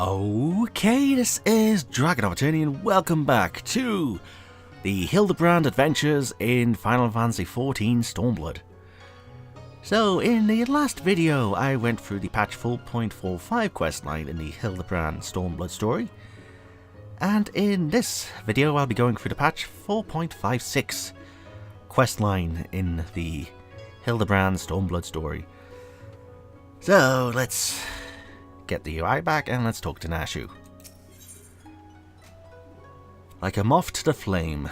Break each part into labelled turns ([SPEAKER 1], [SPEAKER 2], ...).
[SPEAKER 1] Okay, this is DragonofEternity and welcome back to the Hildibrand adventures in Final Fantasy XIV Stormblood. So, in the last video I went through the patch 4.45 questline in the Hildibrand Stormblood story. And in this video I'll be going through the patch 4.56 questline in the Hildibrand Stormblood story. So, let's get the UI back and let's talk to Nashu. Like a moth to the flame.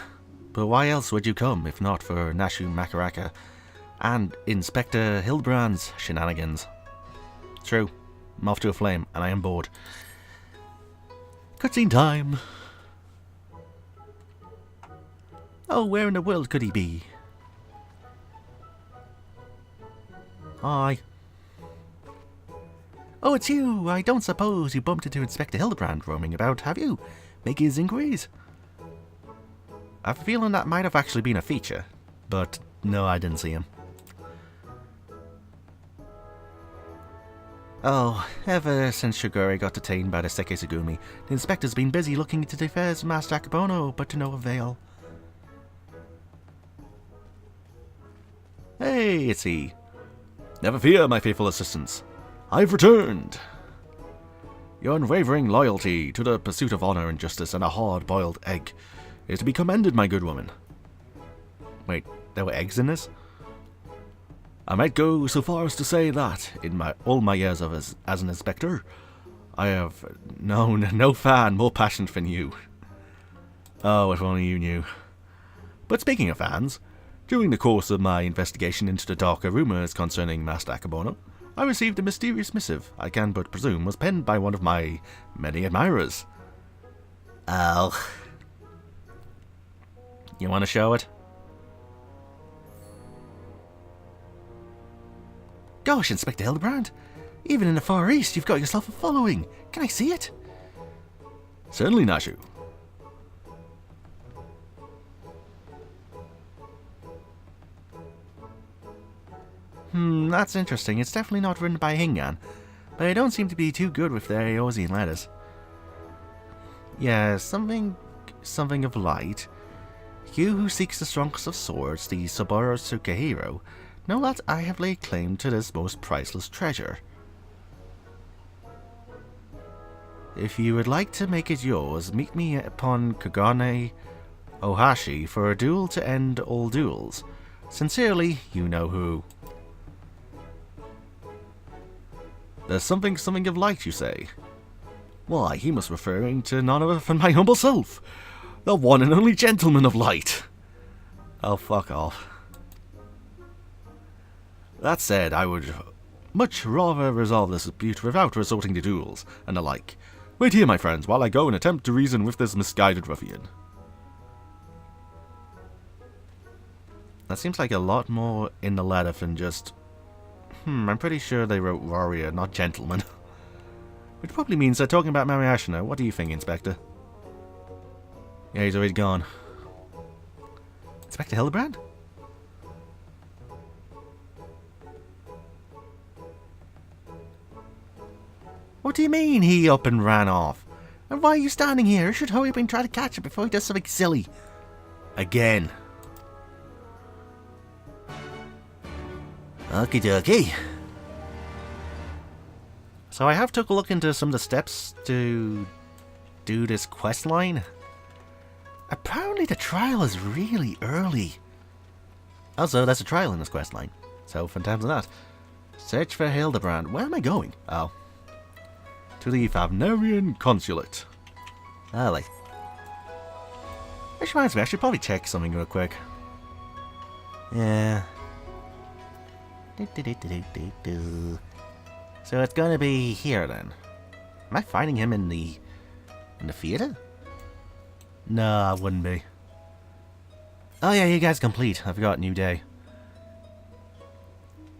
[SPEAKER 1] But why else would you come if not for Nashu Makaraka and Inspector Hildibrand's shenanigans? True, moth to a flame and I am bored. Cutscene time. Oh, where in the world could he be? Hi. Oh, it's you! I don't suppose you bumped into Inspector Hildibrand roaming about, have you? Making his inquiries? I have a feeling that might have actually been a feature, but no, I didn't see him. Oh, ever since Shigure got detained by the Sekisugumi, the Inspector's been busy looking into the affairs of Master Akebono, but to no avail. Hey, it's he. Never fear, my faithful assistants. I've returned! Your unwavering loyalty to the pursuit of honor and justice and a hard-boiled egg is to be commended, my good woman. Wait, there were eggs in this? I might go so far as to say that, in all my years as an inspector, I have known no fan more passionate than you. Oh, if only you knew. But speaking of fans, during the course of my investigation into the darker rumors concerning Master Akebono, I received a mysterious missive I can but presume was penned by one of my many admirers. Oh. You want to show it? Gosh, Inspector Hildibrand. Even in the Far East, you've got yourself a following. Can I see it? Certainly, Nashu. That's interesting. It's definitely not written by Hingan, but they don't seem to be too good with their Eosian letters. Yeah, something of light. You who seeks the strongest of swords, the Saburo Tsukahiro, know that I have laid claim to this most priceless treasure. If you would like to make it yours, meet me upon Kagane Ohashi for a duel to end all duels. Sincerely, you know who. There's something of light, you say? Why, he must be referring to none other than my humble self, the one and only gentleman of light. Oh, fuck off. That said, I would much rather resolve this dispute without resorting to duels and the like. Wait here, my friends, while I go and attempt to reason with this misguided ruffian. That seems like a lot more in the letter than just... I'm pretty sure they wrote warrior, not gentleman. Which probably means they're talking about Mary Ashina. What do you think, Inspector? Yeah, he's already gone. Inspector Hildibrand? What do you mean he up and ran off? And why are you standing here? You should hurry up and try to catch him before he does something silly. Again. Okie dokie. So I have took a look into some of the steps to do this quest line. Apparently the trial is really early. Also, there's a trial in this quest line. So, fun times on that. Search for Hildibrand. Where am I going? Oh. To the Favnarian Consulate. Ah, like. Which reminds me, I should probably check something real quick. Yeah. So it's gonna be here then. Am I finding him in the theater? No, I wouldn't be. Oh yeah, you guys complete. I forgot, new day.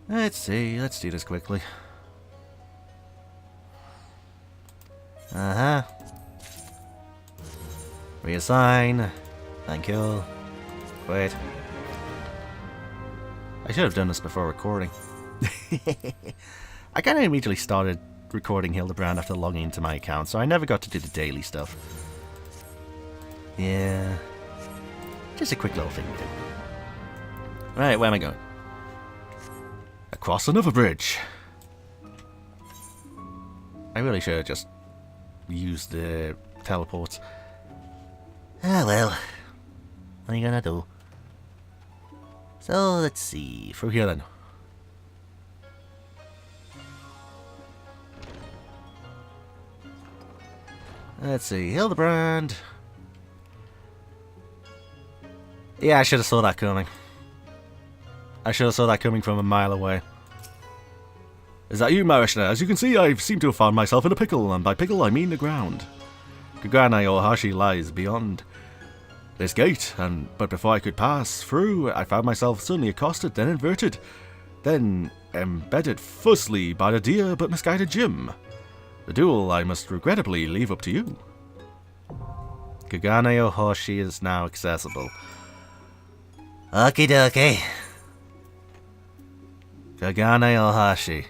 [SPEAKER 1] Let's see, let's do this quickly. Reassign. Thank you. Wait. I should have done this before recording. I kind of immediately started recording Hildibrand after logging into my account, so I never got to do the daily stuff. Yeah. Just a quick little thing to do. Right, where am I going? Across another bridge. I really should have just used the teleports. Ah well. What are you gonna do? So, let's see. Through here then. Let's see. Hildibrand. Yeah, I should have saw that coming. I should have saw that coming from a mile away. Is that you, Marishna? As you can see, I seem to have found myself in a pickle, and by pickle I mean the ground. Kagane Ohashi lies beyond this gate, but before I could pass through, I found myself suddenly accosted, then inverted, then embedded fussily by the dear but misguided Jim. The duel I must regrettably leave up to you. Kagane Ohashi is now accessible. Okie dokie. Kagane Ohashi.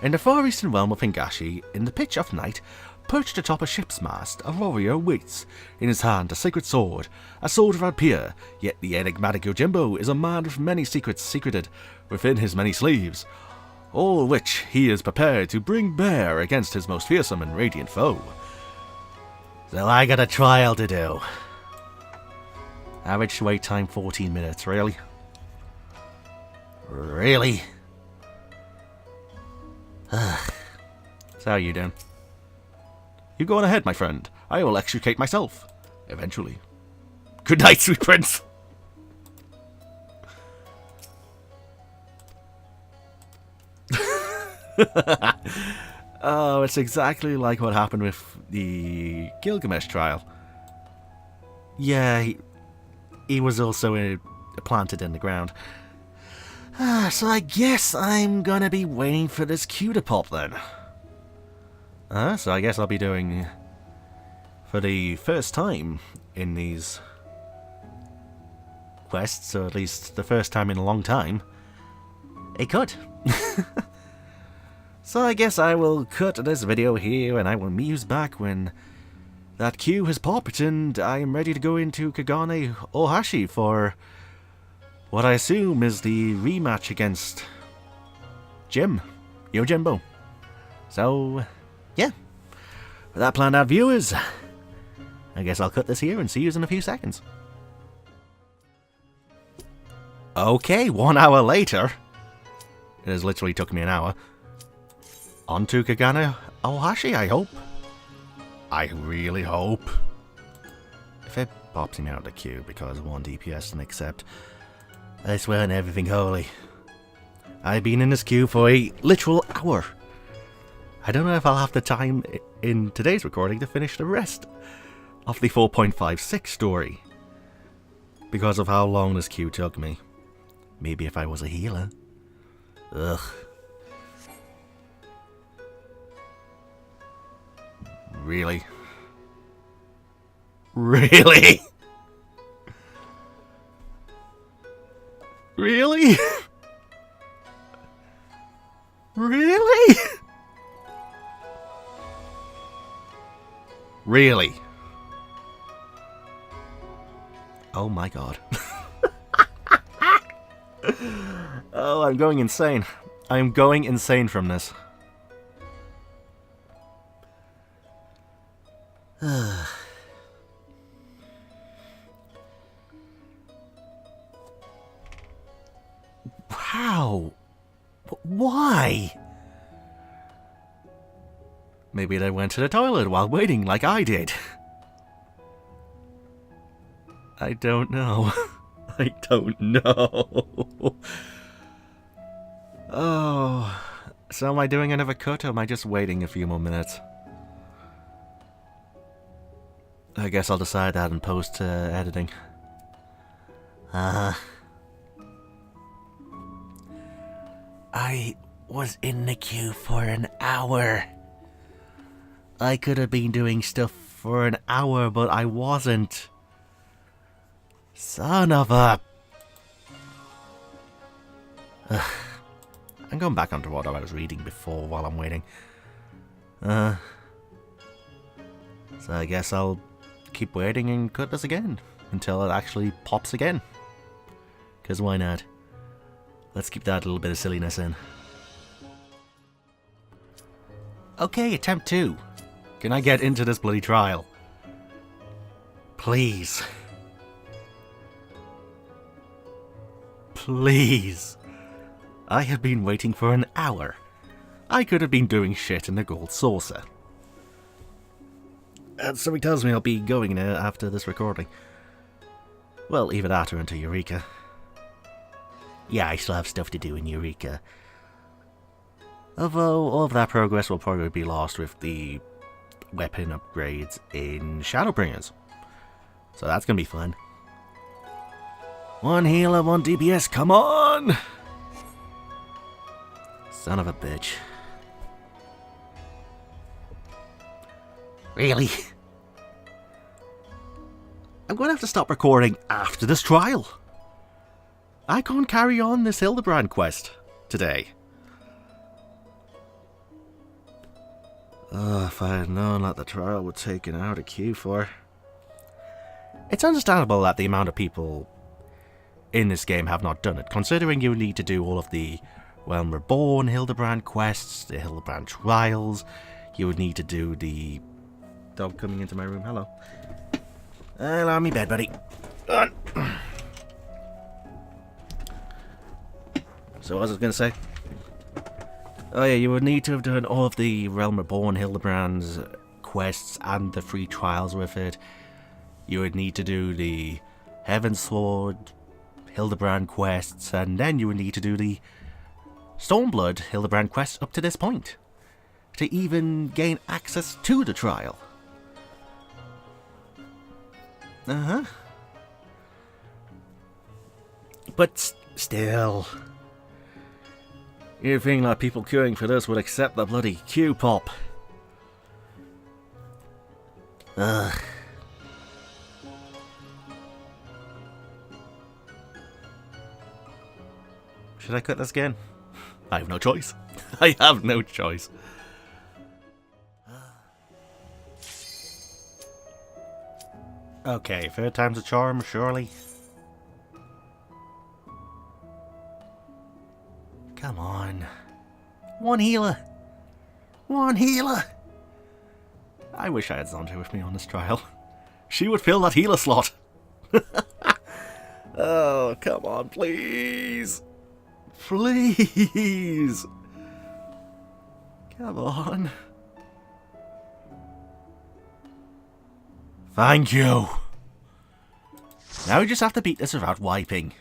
[SPEAKER 1] In the far eastern realm of Hingashi, in the pitch of night, perched atop a ship's mast, a warrior waits, in his hand a sacred sword, a sword without peer, yet the enigmatic Yojimbo is a man with many secrets secreted within his many sleeves, all which he is prepared to bring bare against his most fearsome and radiant foe. So I got a trial to do. Average wait time 14 minutes, really? Really? So how you doing? You go on ahead, my friend. I will extricate myself. Eventually. Good night, sweet prince. Oh, it's exactly like what happened with the Gilgamesh trial. Yeah, he was also planted in the ground. So I guess I'm gonna be waiting for this cue to pop then. So I guess I'll be doing, for the first time in these quests, or at least the first time in a long time, a cut. So I guess I will cut this video here, and I will muse back when that cue has popped and I am ready to go into Kagane Ohashi for what I assume is the rematch against Jim, Yojimbo. So, yeah. With that planned out, viewers, I guess I'll cut this here and see you in a few seconds. Okay, 1 hour later. It has literally took me an hour. On to Kagane Ohashi, I hope. I really hope. If it pops me out of the queue because 1 DPS didn't accept, I swear on everything holy, I've been in this queue for a literal hour. I don't know if I'll have the time in today's recording to finish the rest of the 4.56 story, because of how long this queue took me. Maybe if I was a healer. Ugh. Really? Really? Really? Really? Really? Oh my god. Oh, I'm going insane. I'm going insane from this. How? Why? Maybe they went to the toilet while waiting like I did. I don't know. I don't know. Oh. So am I doing another cut or am I just waiting a few more minutes? I guess I'll decide that in post editing. I was in the queue for an hour. I could have been doing stuff for an hour, but I wasn't. Son of a... I'm going back onto what I was reading before while I'm waiting. So I guess I'll keep waiting and cut this again until it actually pops again. Because why not? Let's keep that little bit of silliness in. Okay, attempt 2. Can I get into this bloody trial? Please. Please. I have been waiting for an hour. I could have been doing shit in the gold saucer. And something tells me I'll be going there after this recording. Well, either that or into Eureka. Yeah, I still have stuff to do in Eureka. Although all of that progress will probably be lost with the weapon upgrades in Shadowbringers. So that's gonna be fun. 1 healer, 1 DPS, come on! Son of a bitch. Really? I'm going to have to stop recording after this trial. I can't carry on this Hildibrand quest today. If I had known that the trial would take an hour to queue for. It's understandable that the amount of people in this game have not done it, considering you need to do all of the Realm Reborn Hildibrand quests, the Hildibrand trials. You would need to do the... Dog coming into my room, hello. Allow me bed, buddy. So what was I going to say? Oh yeah, you would need to have done all of the Realm Reborn Hildibrand's quests and the free trials with it. You would need to do the Heavensward Hildibrand quests, and then you would need to do the Stormblood Hildibrand quests up to this point to even gain access to the trial. But still, you'd think that people queuing for this would accept the bloody queue pop. Ugh. Should I cut this again? I have no choice. I have no choice. Okay, 3rd time's a charm, surely. Come on. 1 healer. 1 healer. I wish I had Zonta with me on this trial. She would fill that healer slot. Oh, come on, please. Please. Come on. Thank you. Now we just have to beat this without wiping.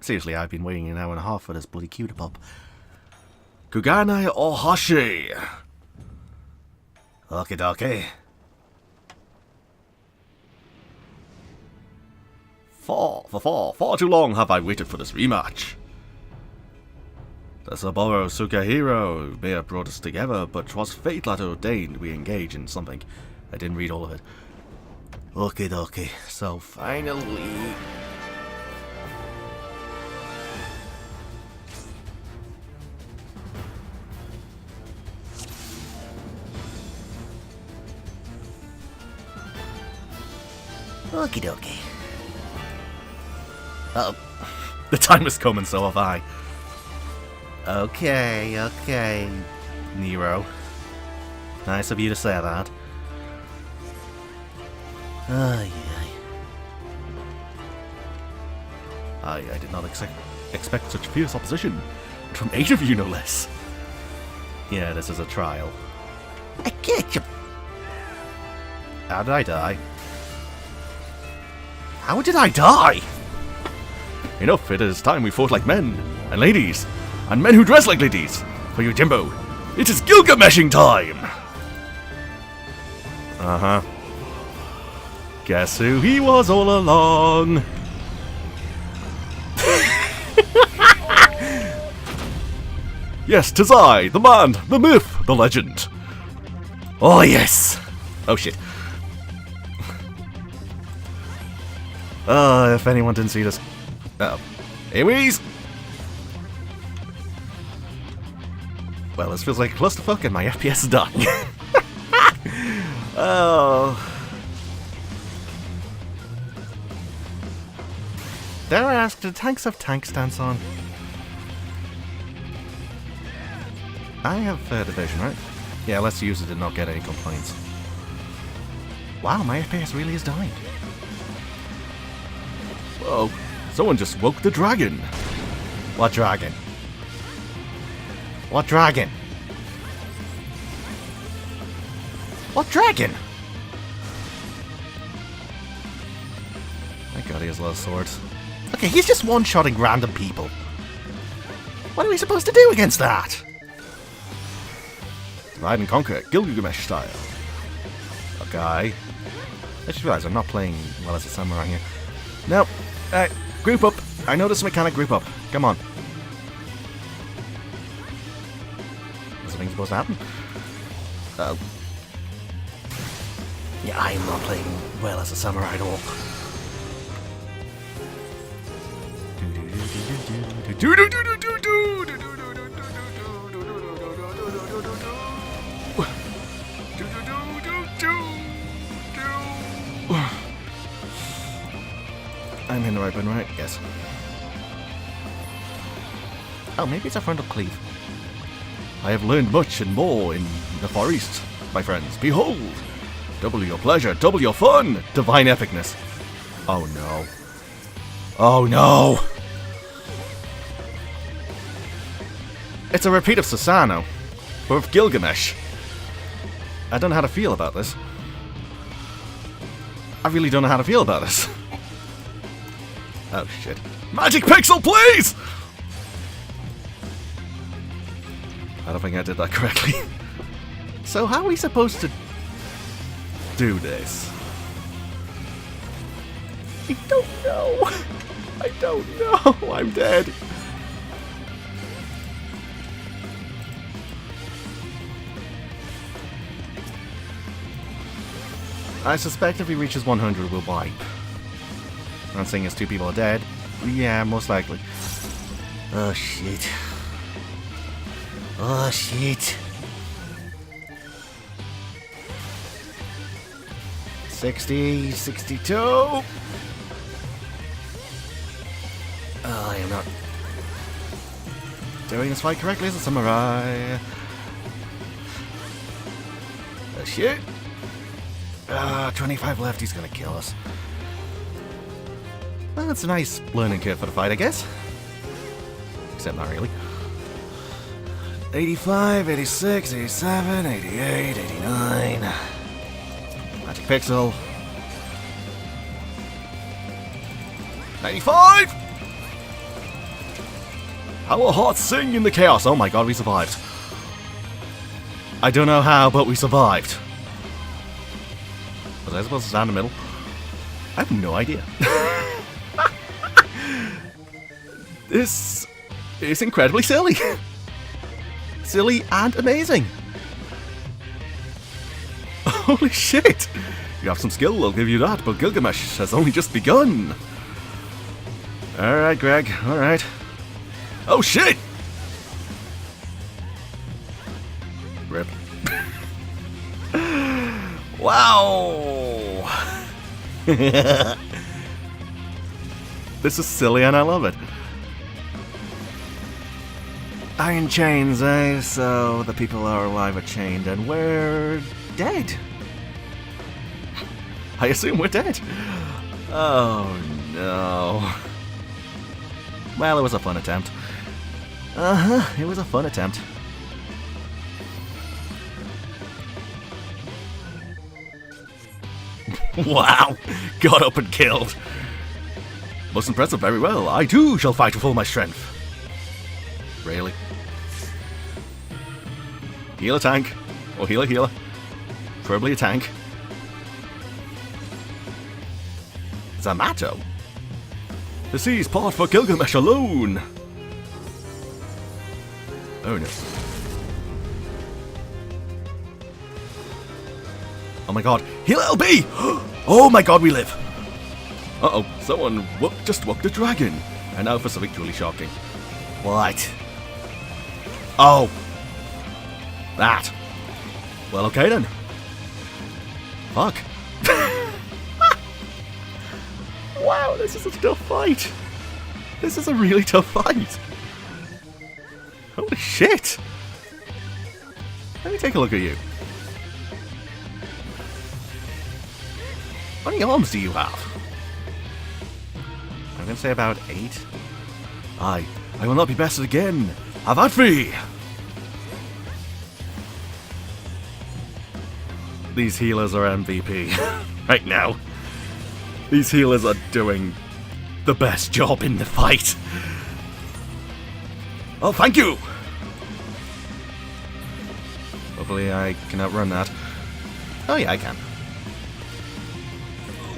[SPEAKER 1] Seriously, I've been waiting an hour and a half for this bloody queue to pop. Kuganai Ohashi. Okie dokie. Far too long have I waited for this rematch. The Saburo Sukahiro may have brought us together, but 'twas fate that ordained we engage in something. I didn't read all of it. Okie dokie, so finally... Okie dokie. The time is coming, so have I. Okay, Nero. Nice of you to say that. I did not expect such fierce opposition. From 8 of you, no less. Yeah, this is a trial. I get you. How did I die? How did I die? Enough, it is time we fought like men, and ladies, and men who dress like ladies. For you, Jimbo, it is Gilgameshing time! Uh-huh. Guess who he was all along? Yes, 'tis I, the man, the myth, the legend. Oh yes! Oh shit. If anyone didn't see this. Uh-oh. Anyways! Well, this feels like a clusterfuck and my FPS is dying. Oh. Dare I ask, do tanks have tank stance on? I have division, right? Yeah, let's use it and not get any complaints. Wow, my FPS really is dying. Whoa, someone just woke the dragon. What dragon? What dragon? What dragon? Thank God he has a lot of swords. Okay, he's just one-shotting random people. What are we supposed to do against that? Divide and conquer, Gilgamesh style. Okay. I just realised I'm not playing well as a samurai here. No. Group up. I know this mechanic, group up. Come on. Is something supposed to happen? Oh. Yeah, I am not playing well as a samurai at all. I'm in the right button, right? Yes. Oh, maybe it's a frontal cleave. I have learned much and more in the Far East, my friends. Behold! Double your pleasure, double your fun! Divine epicness. Oh no. Oh no! It's a repeat of Susano, but with Gilgamesh. I don't know how to feel about this. I really don't know how to feel about this. Oh shit. Magic pixel, please! I don't think I did that correctly. So how are we supposed to do this? I don't know. I don't know. I'm dead. I suspect if he reaches 100, we'll wipe. I'm not saying as 2 people are dead. Yeah, most likely. Oh shit. Oh shit. 60, 62. Oh, I am not doing this fight correctly as a samurai. Oh shit. 25 left, he's gonna kill us. Well, that's a nice learning curve for the fight, I guess. Except not really. 85, 86, 87, 88, 89. Magic pixel. 95! Our hearts sing in the chaos. Oh my god, we survived. I don't know how, but we survived. Was I supposed to stand in the middle? I have no idea. This is incredibly silly. Silly and amazing. Holy shit! You have some skill, I'll give you that, but Gilgamesh has only just begun. Alright, Greg, alright. Oh shit! Rip. Wow! This is silly and I love it. Iron chains, eh? So the people who are alive are chained and we're dead. I assume we're dead. Oh no. Well, it was a fun attempt. It was a fun attempt. Wow, got up and killed. Most impressive, very well. I too shall fight with all my strength. Really? Heal a tank. Or heal a healer. Preferably a tank. Zamato? The seas part for Gilgamesh alone. Oh no. Oh my god. Heal LB! Oh my god, we live! Uh-oh, someone just woke the dragon. And now for something truly shocking. What? Oh. That. Well, okay then. Fuck. Wow, this is a tough fight. This is a really tough fight. Holy shit. Let me take a look at you. How many arms do you have? I'm going to say about 8. I will not be bested again. Have at me! These healers are MVP right now. These healers are doing the best job in the fight. Oh, thank you! Hopefully I can outrun that. Oh yeah, I can.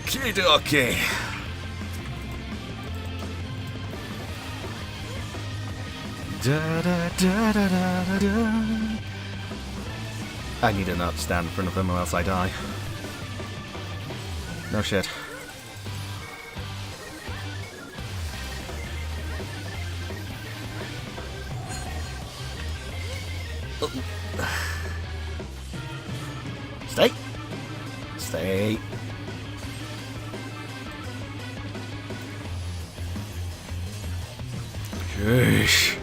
[SPEAKER 1] Okay. Da, da, da, da, da, da. I need to not stand in front of them or else I die. No shit. Stay. Stay. Sheesh.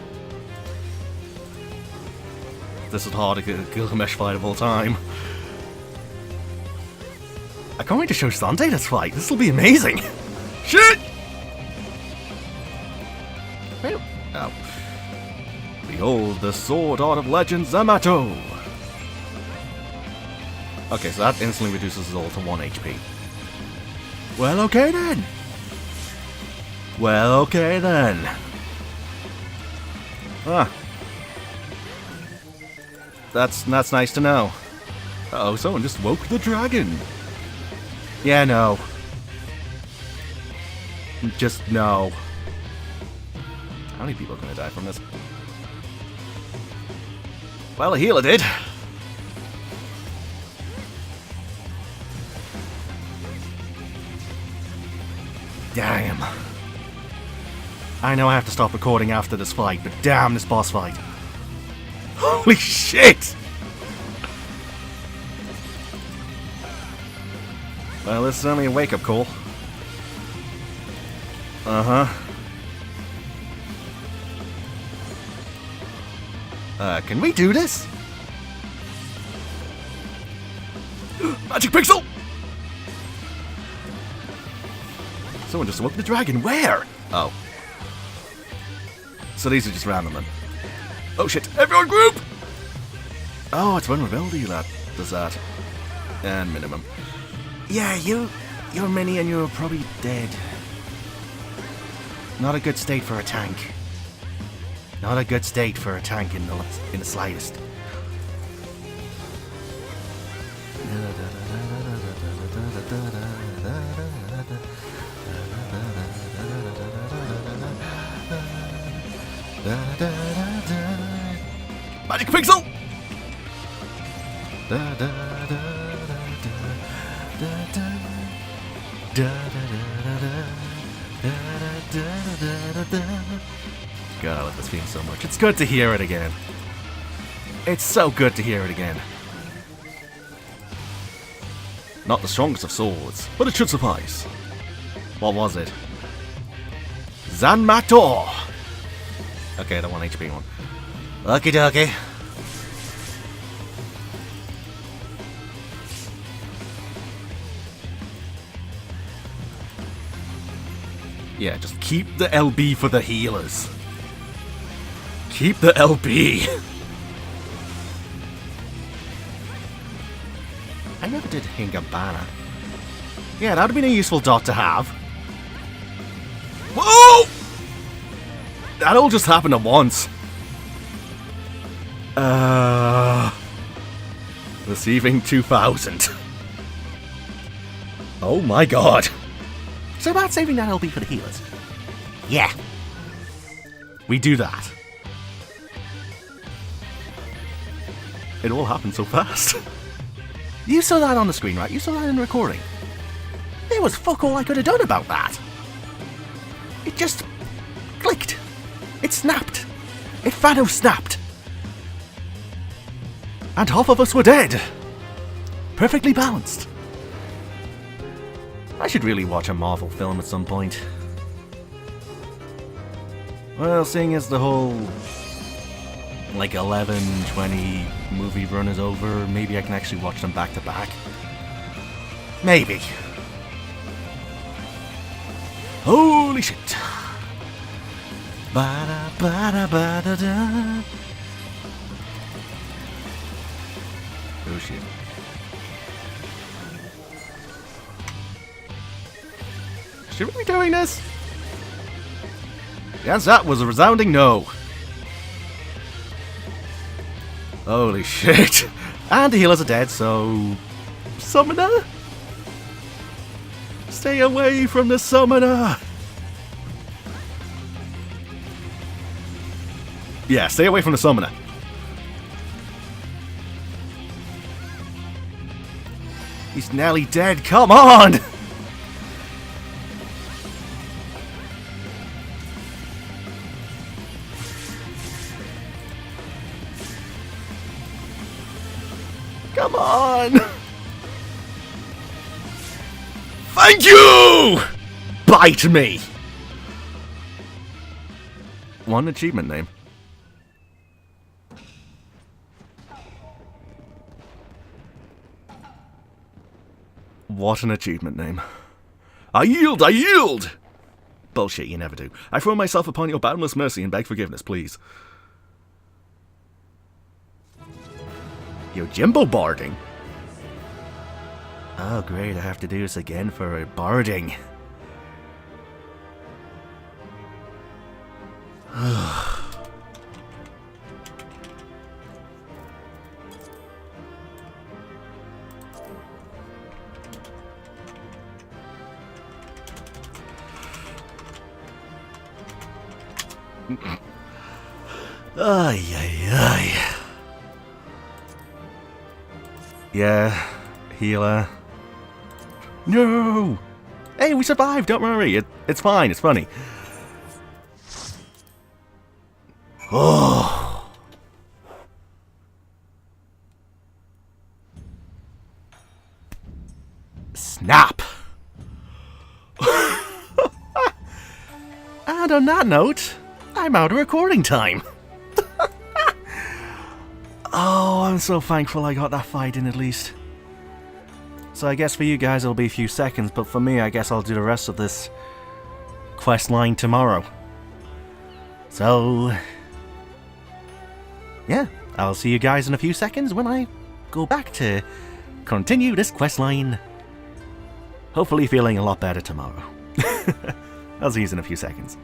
[SPEAKER 1] This is hard to get a Gilgamesh fight of all time. I can't wait to show Sante this fight. This will be amazing. Shit! Oh. Behold the sword art of legend Zamato. Okay, so that instantly reduces us all to 1 HP. Well, okay then. Well, okay then. Ah. That's nice to know. Uh-oh, someone just woke the dragon. Yeah, no. Just no. How many people are gonna die from this? Well, a healer did. Damn. I know I have to stop recording after this fight, but damn this boss fight. Holy shit! Well, this is only a wake-up call. Uh-huh. Can we do this? Magic Pixel! Someone just awoke the dragon. Where? Oh. So these are just random then. Oh shit, everyone group! Oh, it's vulnerability that does that. And minimum. Yeah, you're mini and you're probably dead. Not a good state for a tank. Not a good state for a tank in the slightest. Magic Pixel! God, I love this theme so much. It's good to hear it again. It's so good to hear it again. Not the strongest of swords, but it should suffice. What was it? Zanmator! Okay, the 1 HP one. Okie dokie. Yeah, just keep the LB for the healers. Keep the LB. I never did Hingabana. Yeah, that would have been a useful dot to have. Whoa! That all just happened at once. Receiving 2000. Oh my god. So about saving that LB for the healers. Yeah. We do that. It all happened so fast. You saw that on the screen, right? You saw that in recording. There was fuck all I could have done about that. It just clicked. It snapped. It Thanos snapped. And half of us were dead. Perfectly balanced. I should really watch a Marvel film at some point. Well, seeing as the whole, like, 11, 20 movie run is over, maybe I can actually watch them back to back. Maybe. Holy shit. Ba-da, ba-da, ba-da, da. Oh shit. Should we be doing this? Yes, that was a resounding no. Holy shit. And the healers are dead, so... Summoner? Stay away from the summoner! Yeah, stay away from the summoner. He's nearly dead, come on! Come on! Thank you! Bite me! One achievement name. What an achievement name. I yield! I yield! Bullshit, you never do. I throw myself upon your boundless mercy and beg forgiveness, please. Yo, Jimbo barding? Oh great, I have to do this again for a barding. Ay, ay, ay. Yeah, healer. No! Hey, we survived, don't worry. It's fine, it's funny. Oh. Snap! And on that note, I'm out of recording time. Oh, I'm so thankful I got that fight in at least. So I guess for you guys it'll be a few seconds, but for me I guess I'll do the rest of this quest line tomorrow. So... yeah, I'll see you guys in a few seconds when I go back to continue this quest line. Hopefully feeling a lot better tomorrow. I'll see you in a few seconds.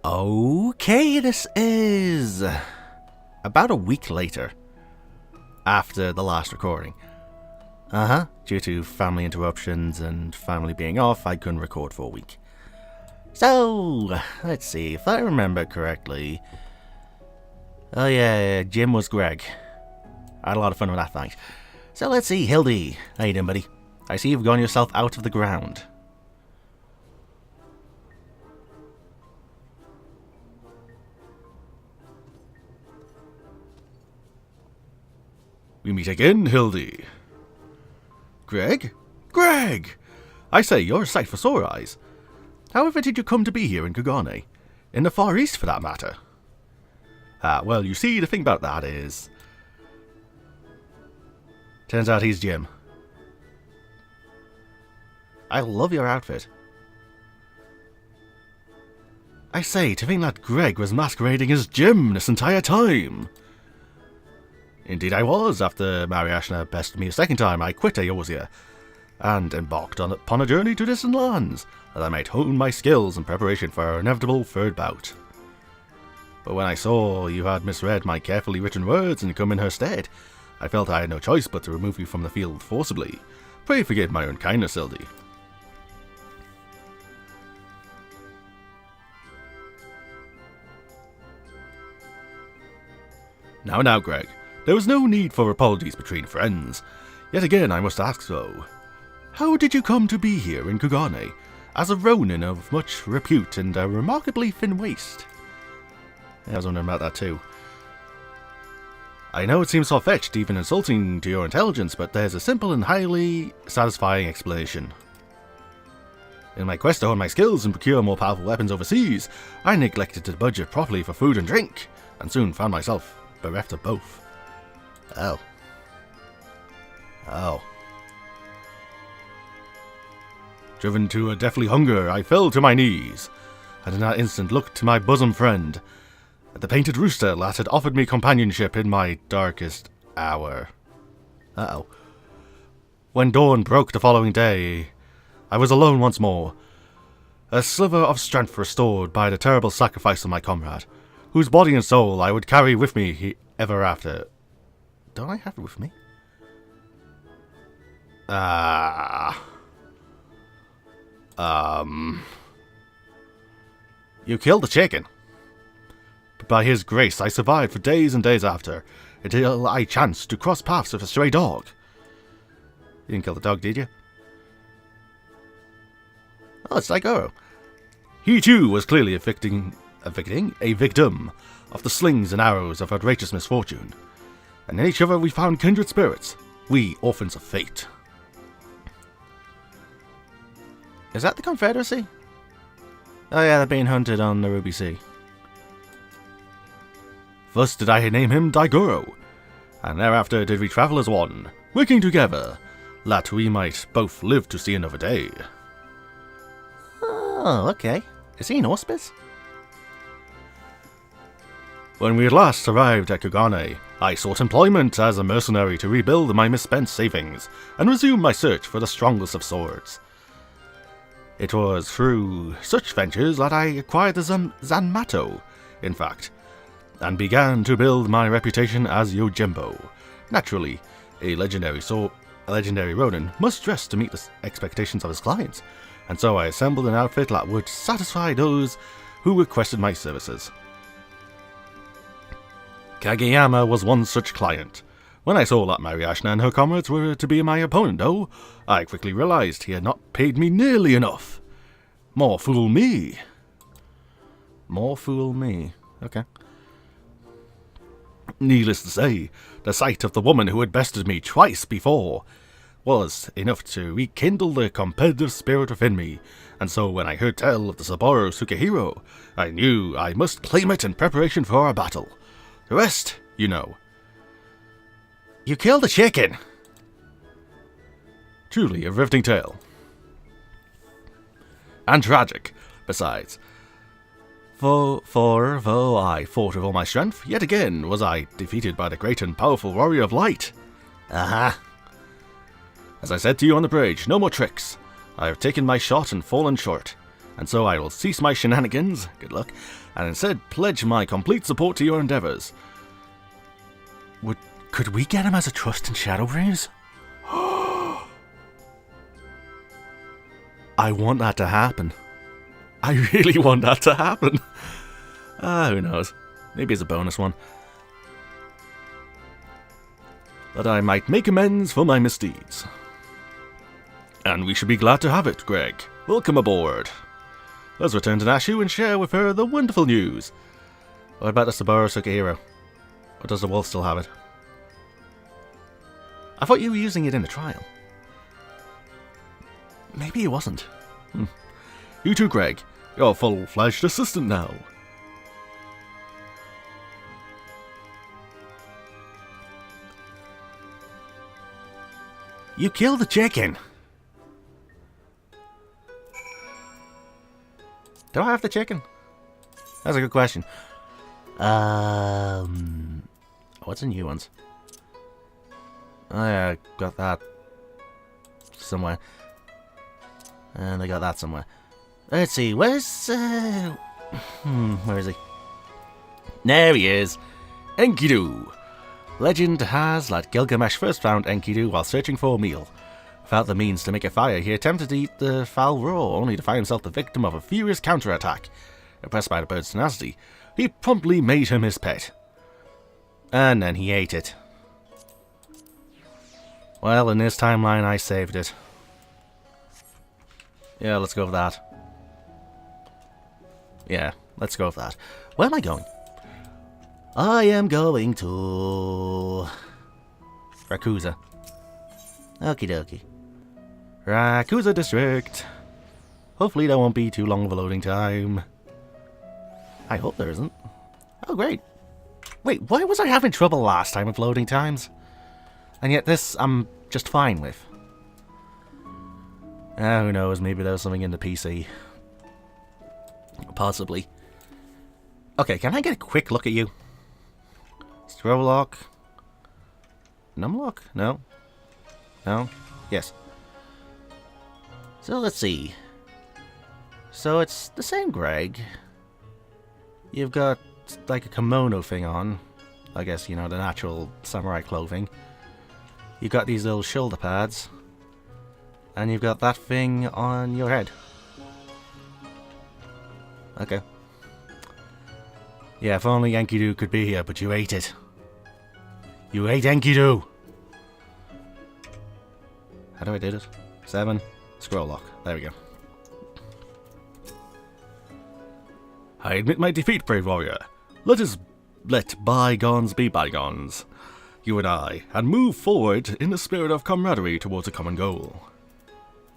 [SPEAKER 1] Okay, this is about a week later after the last recording. Due to family interruptions and family being off, I couldn't record for a week. So, let's see, if I remember correctly... oh yeah, Jim was Greg. I had a lot of fun with that, thanks. So let's see, Hildy. How you doing, buddy? I see you've gone yourself out of the ground. We meet again, Hildy. Greg? Greg! I say, you're a sight for sore eyes. However did you come to be here in Kagane? In the Far East, for that matter. Well, you see, the thing about that is... turns out he's Jim. I love your outfit. I say, to think that Greg was masquerading as Jim this entire time. Indeed I was. After Mariashna bested me a second time, I quit Eorzea and embarked upon a journey to distant lands, that I might hone my skills in preparation for our inevitable third bout. But when I saw you had misread my carefully written words and come in her stead, I felt I had no choice but to remove you from the field forcibly. Pray forgive my unkindness, Hildy. Now, Greg. There was no need for apologies between friends. Yet again I must ask though, how did you come to be here in Kugane, as a ronin of much repute and a remarkably thin waist? Yeah, I was wondering about that too. I know it seems far-fetched, even insulting to your intelligence, but there's a simple and highly satisfying explanation. In my quest to hone my skills and procure more powerful weapons overseas, I neglected to budget properly for food and drink, and soon found myself bereft of both. Oh. Driven to a deathly hunger, I fell to my knees, and in that instant looked to my bosom friend, the painted rooster that had offered me companionship in my darkest hour. When dawn broke the following day, I was alone once more, a sliver of strength restored by the terrible sacrifice of my comrade, whose body and soul I would carry with me ever after. Don't I have it with me? You killed the chicken. But by his grace I survived for days and days after, until I chanced to cross paths with a stray dog. You didn't kill the dog, did you? Oh, it's Daigoro. He too was clearly a victim of the slings and arrows of outrageous misfortune. And in each other we found kindred spirits, we orphans of fate. Is that the Confederacy? Oh yeah, they're being hunted on the Ruby Sea. Thus did I name him Daigoro, and thereafter did we travel as one, working together, that we might both live to see another day. Oh, okay. Is he an auspice? When we at last arrived at Kugane, I sought employment as a mercenary to rebuild my misspent savings, and resume my search for the strongest of swords. It was through such ventures that I acquired the Zanmato, in fact, and began to build my reputation as Yojimbo. Naturally, a legendary ronin must dress to meet the expectations of his clients, and so I assembled an outfit that would satisfy those who requested my services. Kageyama was one such client. When I saw that Mariashna and her comrades were to be my opponent, though, I quickly realized he had not paid me nearly enough. More fool me. Okay. Needless to say, the sight of the woman who had bested me twice before was enough to rekindle the competitive spirit within me, and so when I heard tell of the Saburo Sukehiro, I knew I must claim it in preparation for our battle. The rest, you know. You killed a chicken! Truly a riveting tale. And tragic, besides. Though I fought with all my strength, yet again was I defeated by the great and powerful warrior of light. Aha! As I said to you on the bridge, no more tricks. I have taken my shot and fallen short, and so I will cease my shenanigans, good luck, and instead pledge my complete support to your endeavours. Could we get him as a trust in Shadowbringers? I want that to happen. I really want that to happen. Who knows? Maybe it's a bonus one. That I might make amends for my misdeeds. And we should be glad to have it, Greg. Welcome aboard. Let's return to Nashu and share with her the wonderful news. What about the Saburo Sukehiro? Or does the wolf still have it? I thought you were using it in the trial. Maybe he wasn't. You too, Greg. You're a full-fledged assistant now. You killed the chicken. Do I have the chicken? That's a good question. What's the new ones? Oh yeah, I got that somewhere. And I got that somewhere. Let's see, where's... where is he? There he is! Enkidu! Legend has that Gilgamesh first found Enkidu while searching for a meal. Without the means to make a fire, he attempted to eat the fowl raw, only to find himself the victim of a furious counterattack. Impressed by the bird's tenacity, he promptly made him his pet. And then he ate it. Well, in this timeline, I saved it. Yeah, let's go with that. Yeah, let's go with that. Where am I going? I am going to... Rakuza. Okie dokie. Rakuza District. Hopefully there won't be too long of a loading time. I hope there isn't. Oh, great. Wait, why was I having trouble last time with loading times? And yet this, I'm just fine with. Who knows, maybe there's something in the PC. Possibly. Okay, can I get a quick look at you? Scroll lock. Numlock? No. No? Yes. So let's see. So it's the same Greg. You've got like a kimono thing on. I guess, you know, the natural samurai clothing. You've got these little shoulder pads. And you've got that thing on your head. Okay. Yeah, if only Enkidu could be here, but you ate it. You ate Enkidu! How do I do this? 7. Scroll lock. There we go. I admit my defeat, brave warrior. Let bygones be bygones. You and I, and move forward in the spirit of camaraderie towards a common goal.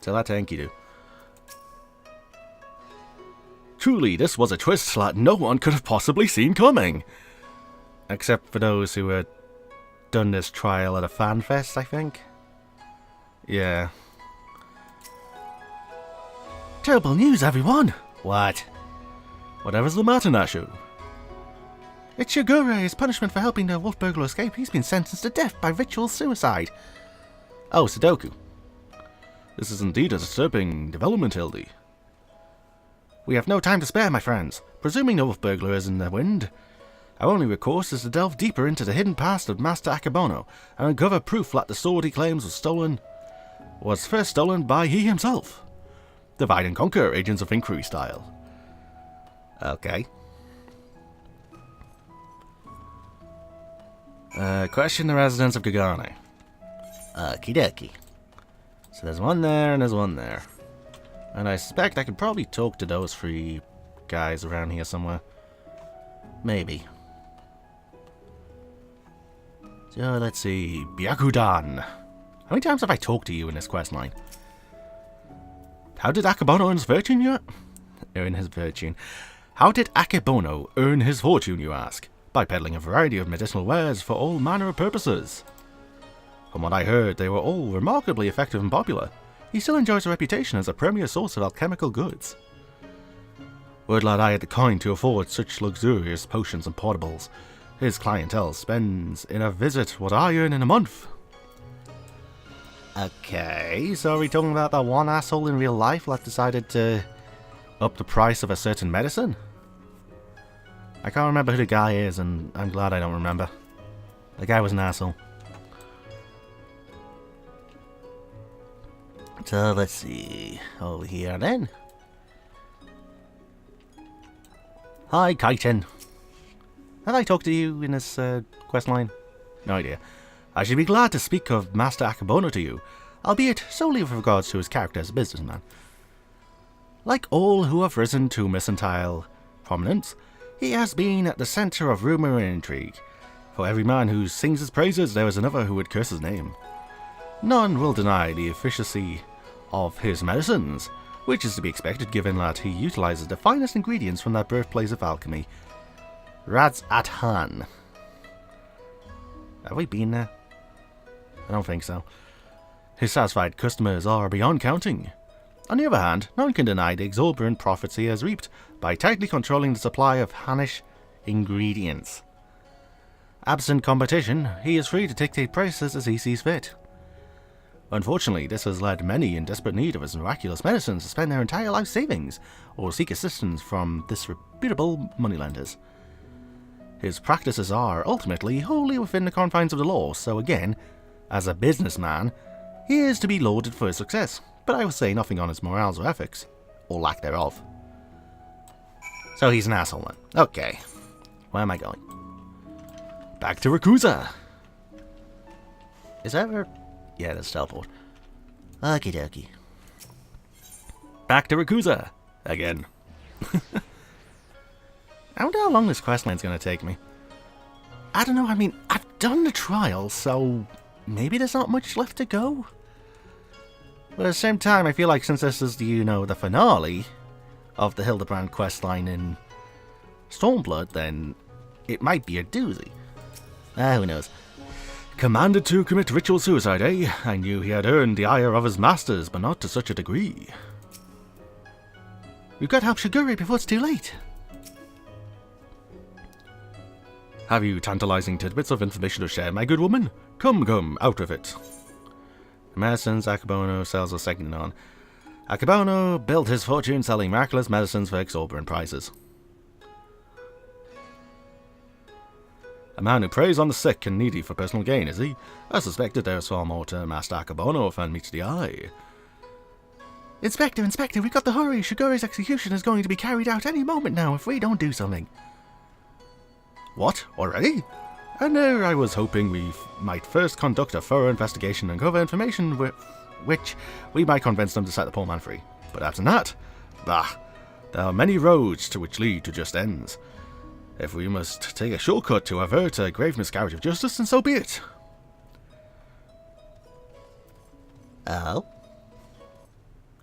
[SPEAKER 1] Tell that to Enkidu. Truly, this was a twist that no one could have possibly seen coming. Except for those who had done this trial at a fan fest, I think. Yeah. Terrible news, everyone! What? Whatever's the matter, Nashu? It's Shigure. His punishment for helping the wolf burglar escape. He's been sentenced to death by ritual suicide. Oh, Sudoku. This is indeed a disturbing development, Hildy. We have no time to spare, my friends. Presuming the wolf burglar is in the wind, our only recourse is to delve deeper into the hidden past of Master Akebono and uncover proof that the sword he claims was first stolen by he himself. Divide and conquer, Agents of Inquiry style. Okay. Question the residents of Kagane. Okie dokie. So there's one there and there's one there. And I suspect I could probably talk to those 3 guys around here somewhere. Maybe. So let's see. Byakudan. How many times have I talked to you in this quest line? How did Akebono earn his fortune, How did Akebono earn his fortune, you ask? By peddling a variety of medicinal wares for all manner of purposes. From what I heard, they were all remarkably effective and popular. He still enjoys a reputation as a premier source of alchemical goods. Word lad I had the coin to afford such luxurious potions and portables. His clientele spends in a visit what I earn in a month. Okay, so are we talking about that one asshole in real life that decided to up the price of a certain medicine? I can't remember who the guy is, and I'm glad I don't remember. The guy was an asshole. So let's see. Over here then. Hi, Kaiten. Have I talked to you in this quest line? No idea. I should be glad to speak of Master Akebono to you, albeit solely with regards to his character as a businessman. Like all who have risen to mercantile prominence, he has been at the centre of rumour and intrigue. For every man who sings his praises, there is another who would curse his name. None will deny the efficacy of his medicines, which is to be expected given that he utilises the finest ingredients from that birthplace of alchemy, Raz-at-Han. Have we been there? I don't think so. His satisfied customers are beyond counting. On the other hand, none can deny the exorbitant profits he has reaped by tightly controlling the supply of Hanish ingredients. Absent competition, he is free to dictate prices as he sees fit. Unfortunately, this has led many in desperate need of his miraculous medicines to spend their entire life savings or seek assistance from disreputable moneylenders. His practices are, ultimately, wholly within the confines of the law, so again, as a businessman, he is to be lauded for his success, but I will say nothing on his morals or ethics, or lack thereof. So he's an asshole then. Okay. Where am I going? Back to Rakuza! Is there Yeah, there's teleport. Okie dokie. Back to Rakuza. Again. I wonder how long this questline's going to take me. I don't know, I mean, I've done the trial, so maybe there's not much left to go. But at the same time, I feel like since this is, the finale of the Hildibrand questline in Stormblood, then it might be a doozy. Who knows. Commanded to commit ritual suicide, eh? I knew he had earned the ire of his masters, but not to such a degree. We've got to help Shigure before it's too late. Have you tantalizing tidbits of information to share, my good woman? Come, out of it. Medicines Akebono sells are second on. Akebono built his fortune selling miraculous medicines for exorbitant prices. A man who preys on the sick and needy for personal gain, is he? I suspected there was far more to Master Akebono if one meets the eye. Inspector, we've got to hurry. Shigure's execution is going to be carried out any moment now if we don't do something. What? Already? And there I was hoping we might first conduct a thorough investigation and cover information which we might convince them to set the poor man free. But after that, bah, there are many roads to which lead to just ends. If we must take a shortcut to avert a grave miscarriage of justice, then so be it. Oh?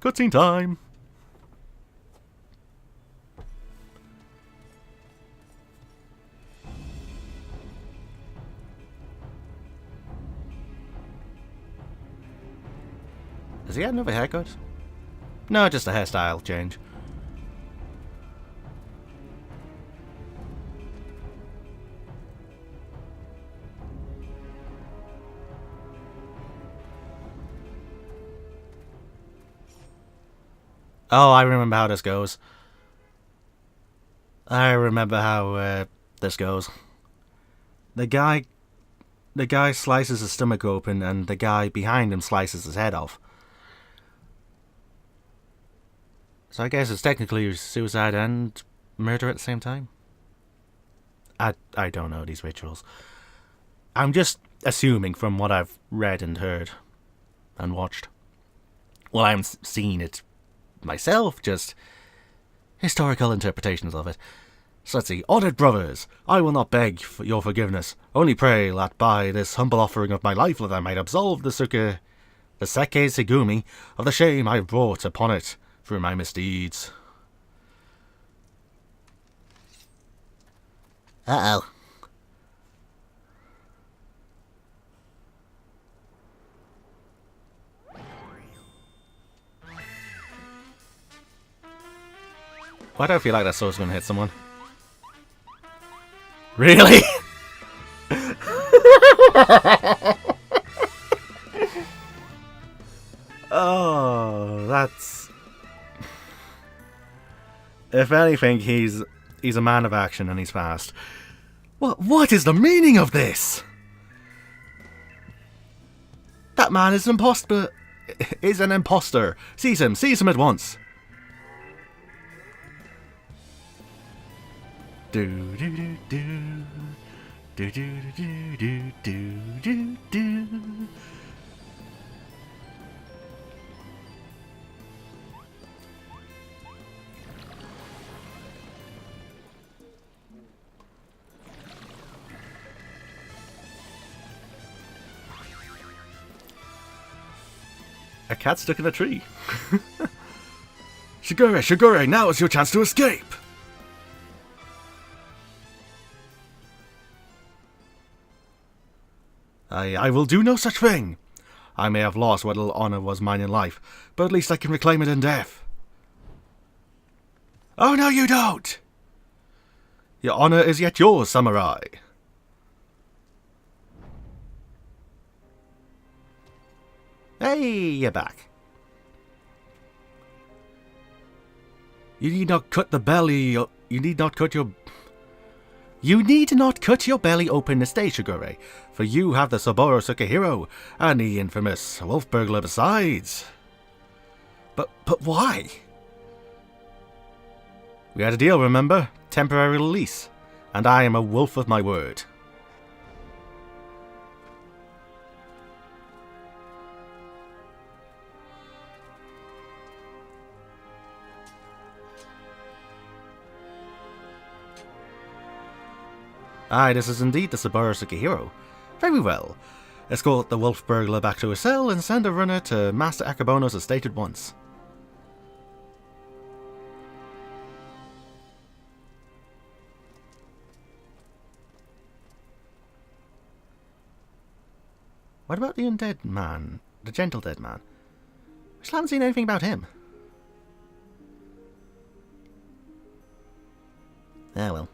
[SPEAKER 1] Cutscene time! Has he had another haircut? No, just a hairstyle change. Oh, I remember how this goes. This goes. The guy slices his stomach open and the guy behind him slices his head off. So I guess it's technically suicide and murder at the same time. I don't know these rituals. I'm just assuming from what I've read and heard and watched. Well, I haven't seen it myself, just historical interpretations of it. So let's see. Honored brothers, I will not beg for your forgiveness. Only pray that by this humble offering of my life that I might absolve the Seke Segumi of the shame I have brought upon it through my misdeeds. Uh-oh. Why do I feel like that sword's gonna hit someone? Really? Oh, that's... If anything, he's a man of action and he's fast. What is the meaning of this? That man is an imposter. Seize him at once. Do do do do do do do do do do do. A cat stuck in a tree. Shigure, now is your chance to escape. I will do no such thing. I may have lost what little honor was mine in life, but at least I can reclaim it in death. Oh, no, you don't! Your honor is yet yours, samurai. Hey, you're back. You need not cut the belly. You need not cut your belly open this day, Shigure, for you have the Saburo Sukehiro and the infamous wolf burglar besides. But why? We had a deal, remember? Temporary release. And I am a wolf of my word. Aye, this is indeed the Saburo Sukihiro. Very well. Escort the wolf burglar back to his cell and send a runner to Master Akabono's estate at once. What about the undead man? The gentle dead man? I still haven't seen anything about him. Ah well.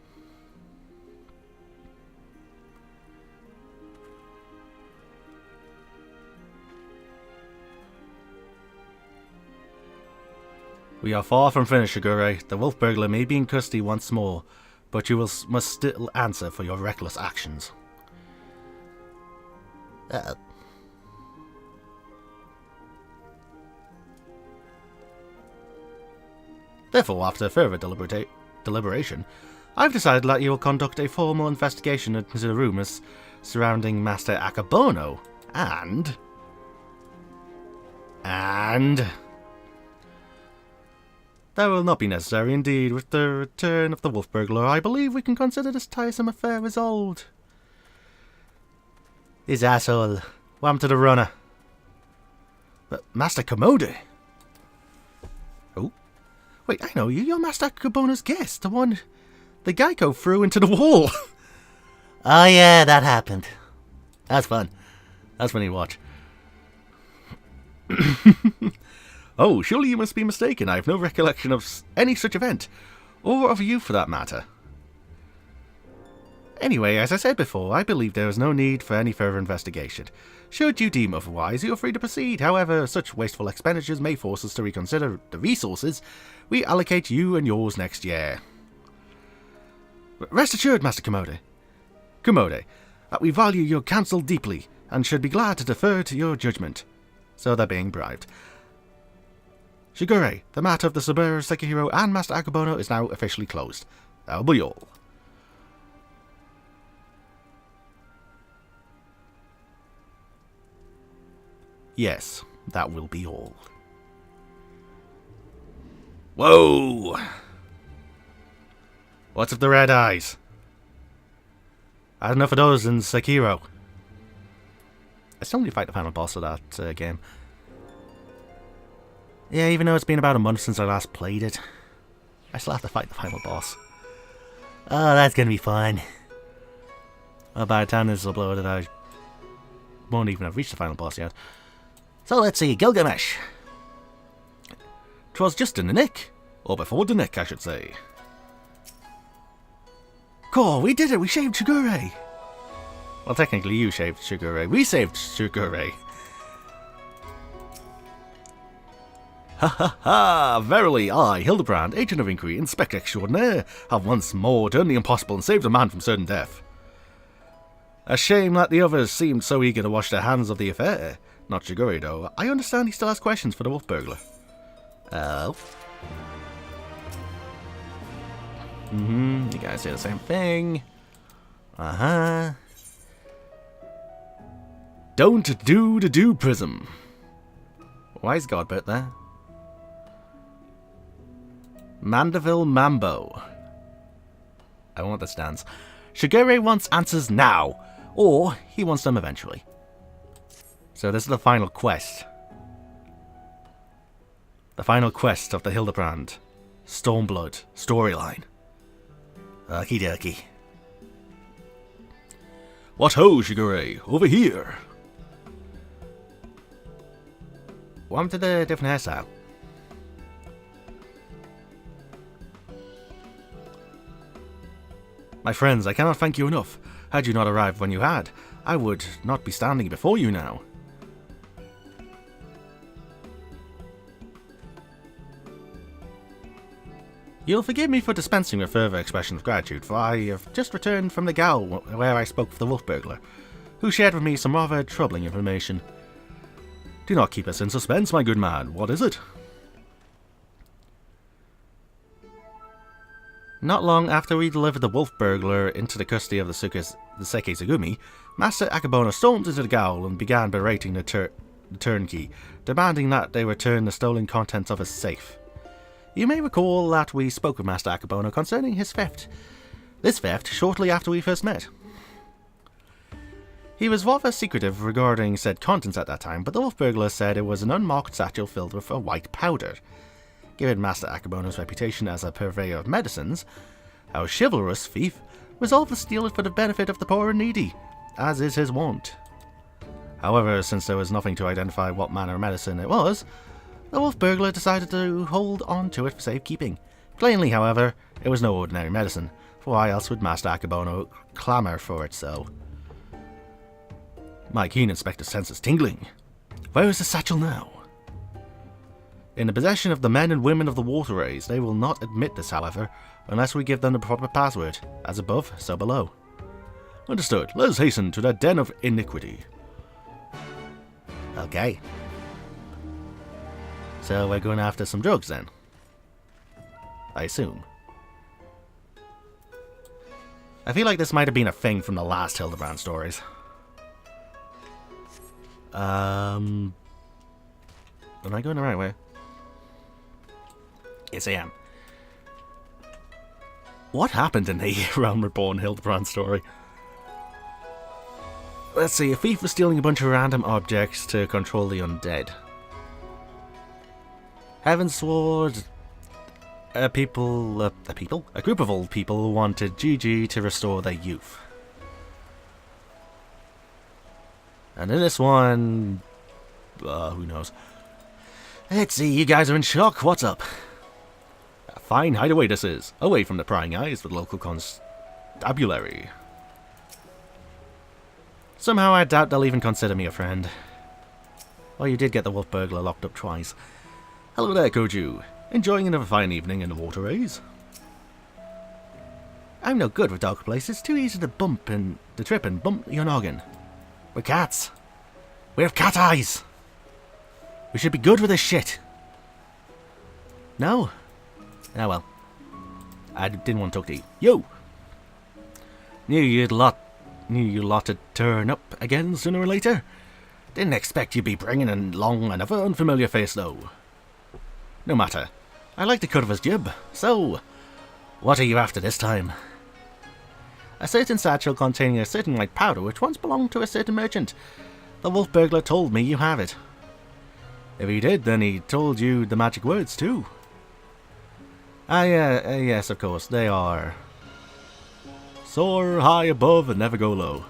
[SPEAKER 1] We are far from finished, Shigure. The wolf burglar may be in custody once more, but you must still answer for your reckless actions. Therefore, after further deliberation, I've decided that you will conduct a formal investigation into the rumours surrounding Master Akabono, and... That will not be necessary indeed. With the return of the wolf burglar, I believe we can consider this tiresome affair resolved. This asshole. What happened to the runner? But Master Commode? Oh. Wait, I know you. You're Master Akabono's guest. The one the Geico threw into the wall. Oh yeah, that happened. That's fun. That's funny to watch. Oh, surely you must be mistaken. I have no recollection of any such event. Or of you, for that matter. Anyway, as I said before, I believe there is no need for any further investigation. Should you deem otherwise, you are free to proceed. However, such wasteful expenditures may force us to reconsider the resources we allocate you and yours next year. Rest assured, Master Commode, that we value your counsel deeply, and should be glad to defer to your judgment. So they're being bribed. Shigure, the matter of the Saburo Sekihiro and Master Akabono is now officially closed. That'll be all. Yes, that will be all. Whoa! What's with the red eyes? I had enough of those in Sekiro. I still need to fight the final boss of that game. Yeah, even though it's been about a month since I last played it, I still have to fight the final boss. Oh, that's gonna be fun. Well, by the time this is uploaded, I won't even have reached the final boss yet. So let's see, Gilgamesh. 'Twas just in the nick. Or before the nick, I should say. Cool, we did it, we saved Shigure. Well, technically you saved Shigure. We saved Shigure. Ha ha ha! Verily, I, Hildibrand, Agent of Inquiry, Inspector Extraordinaire, have once more done the impossible and saved a man from certain death. A shame that the others seemed so eager to wash their hands of the affair. Not Shigure, though. I understand he still has questions for the wolf burglar. Oh. You guys say the same thing. Don't do the do prism. Wise God bit there. Manderville Mambo. I want this dance. Shigure wants answers now, or he wants them eventually. So this is the final quest. The final quest of the Hildibrand Stormblood storyline. Okie dokie. What ho, Shigure? Over here. Welcome to the different hairstyle. My friends, I cannot thank you enough. Had you not arrived when you had, I would not be standing before you now. You'll forgive me for dispensing with further expression of gratitude, for I have just returned from the gal where I spoke with the wolf burglar, who shared with me some rather troubling information. Do not keep us in suspense, my good man. What is it? Not long after we delivered the wolf burglar into the custody of the Sekizagumi, Master Akabono stormed into the gaol and began berating the turnkey, demanding that they return the stolen contents of his safe. You may recall that we spoke with Master Akabono concerning his theft this theft shortly after we first met. He was rather secretive regarding said contents at that time, but the wolf burglar said it was an unmarked satchel filled with a white powder. Given Master Akabono's reputation as a purveyor of medicines, our chivalrous thief resolved to steal it for the benefit of the poor and needy, as is his wont. However, since there was nothing to identify what manner of medicine it was, the wolf burglar decided to hold on to it for safekeeping. Plainly, however, it was no ordinary medicine, for why else would Master Akabono clamour for it so? My keen inspector's senses tingling. Where is the satchel now? In the possession of the men and women of the Water Rays. They will not admit this, however, unless we give them the proper password. As above, so below. Understood. Let us hasten to that den of iniquity. Okay. So we're going after some drugs then? I assume. I feel like this might have been a thing from the last Hildibrand stories. Am I going the right way? Yes, I am. What happened in the Realm Reborn Hildibrand story? Let's see, a thief was stealing a bunch of random objects to control the undead. Heavensward, a group of old people wanted Gigi to restore their youth. And in this one, who knows? Let's see, you guys are in shock. What's up? A fine hideaway this is, away from the prying eyes of the local constabulary. Somehow I doubt they'll even consider me a friend. Well, you did get the wolf burglar locked up twice. Hello there, Koju. Enjoying another fine evening in the Water Rays? I'm no good with dark places. Too easy to trip and bump your noggin. We're cats. We have cat eyes. We should be good with this shit. No? Ah well. I didn't want to talk to you. Yo! Knew you lot to turn up again sooner or later. Didn't expect you'd be bringing along another unfamiliar face though. No matter. I like the cut of his jib. So, what are you after this time? A certain satchel containing a certain white powder which once belonged to a certain merchant. The wolf burglar told me you have it. If he did, then he told you the magic words too. Yes, of course, they are. Soar high above and never go low.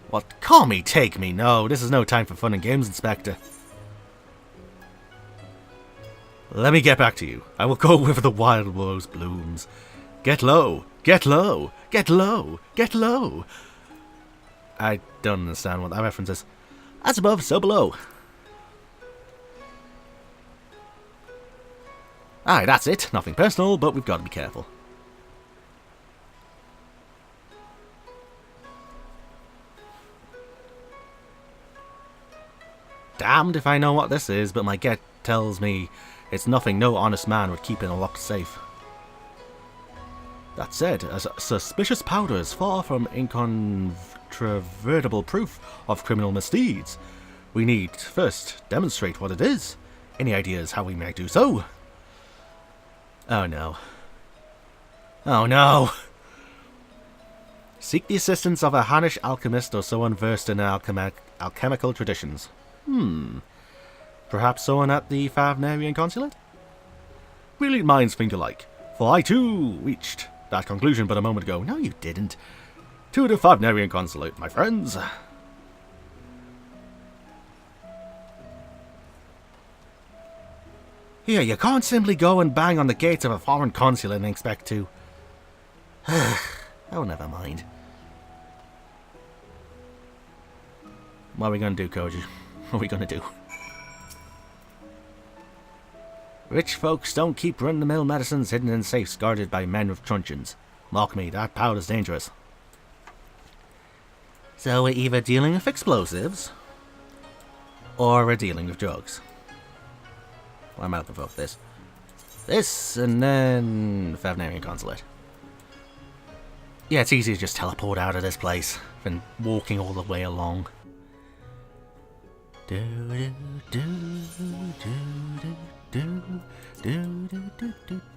[SPEAKER 1] What? Call me, take me. No, this is no time for fun and games, Inspector. Let me get back to you. I will go where the wild rose blooms. Get low, get low, get low, get low. I don't understand what that reference is. As above, so below. Aye, that's it. Nothing personal, but we've got to be careful. Damned if I know what this is, but my gut tells me it's nothing no honest man would keep in a locked safe. That said, a suspicious powder is far from incontrovertible proof of criminal misdeeds. We need first demonstrate what it is. Any ideas how we may do so? Oh no. Oh no! Seek the assistance of a Hannish alchemist or someone versed in alchemical traditions. Perhaps someone at the Favnarian consulate? Brilliant minds think alike, for I too reached that conclusion but a moment ago. No, you didn't. To the Favnarian consulate, my friends. Here, you can't simply go and bang on the gates of a foreign consulate and expect to... Oh, never mind. What are we going to do, Koji? What are we going to do? Rich folks don't keep run-of-the-mill medicines hidden in safes guarded by men with truncheons. Mark me, that powder's dangerous. So we're either dealing with explosives, or we're dealing with drugs. Well, I'm out of both this. This, and then Favnarian consulate. Yeah, it's easy to just teleport out of this place than walking all the way along. Do do do do do do do do do do.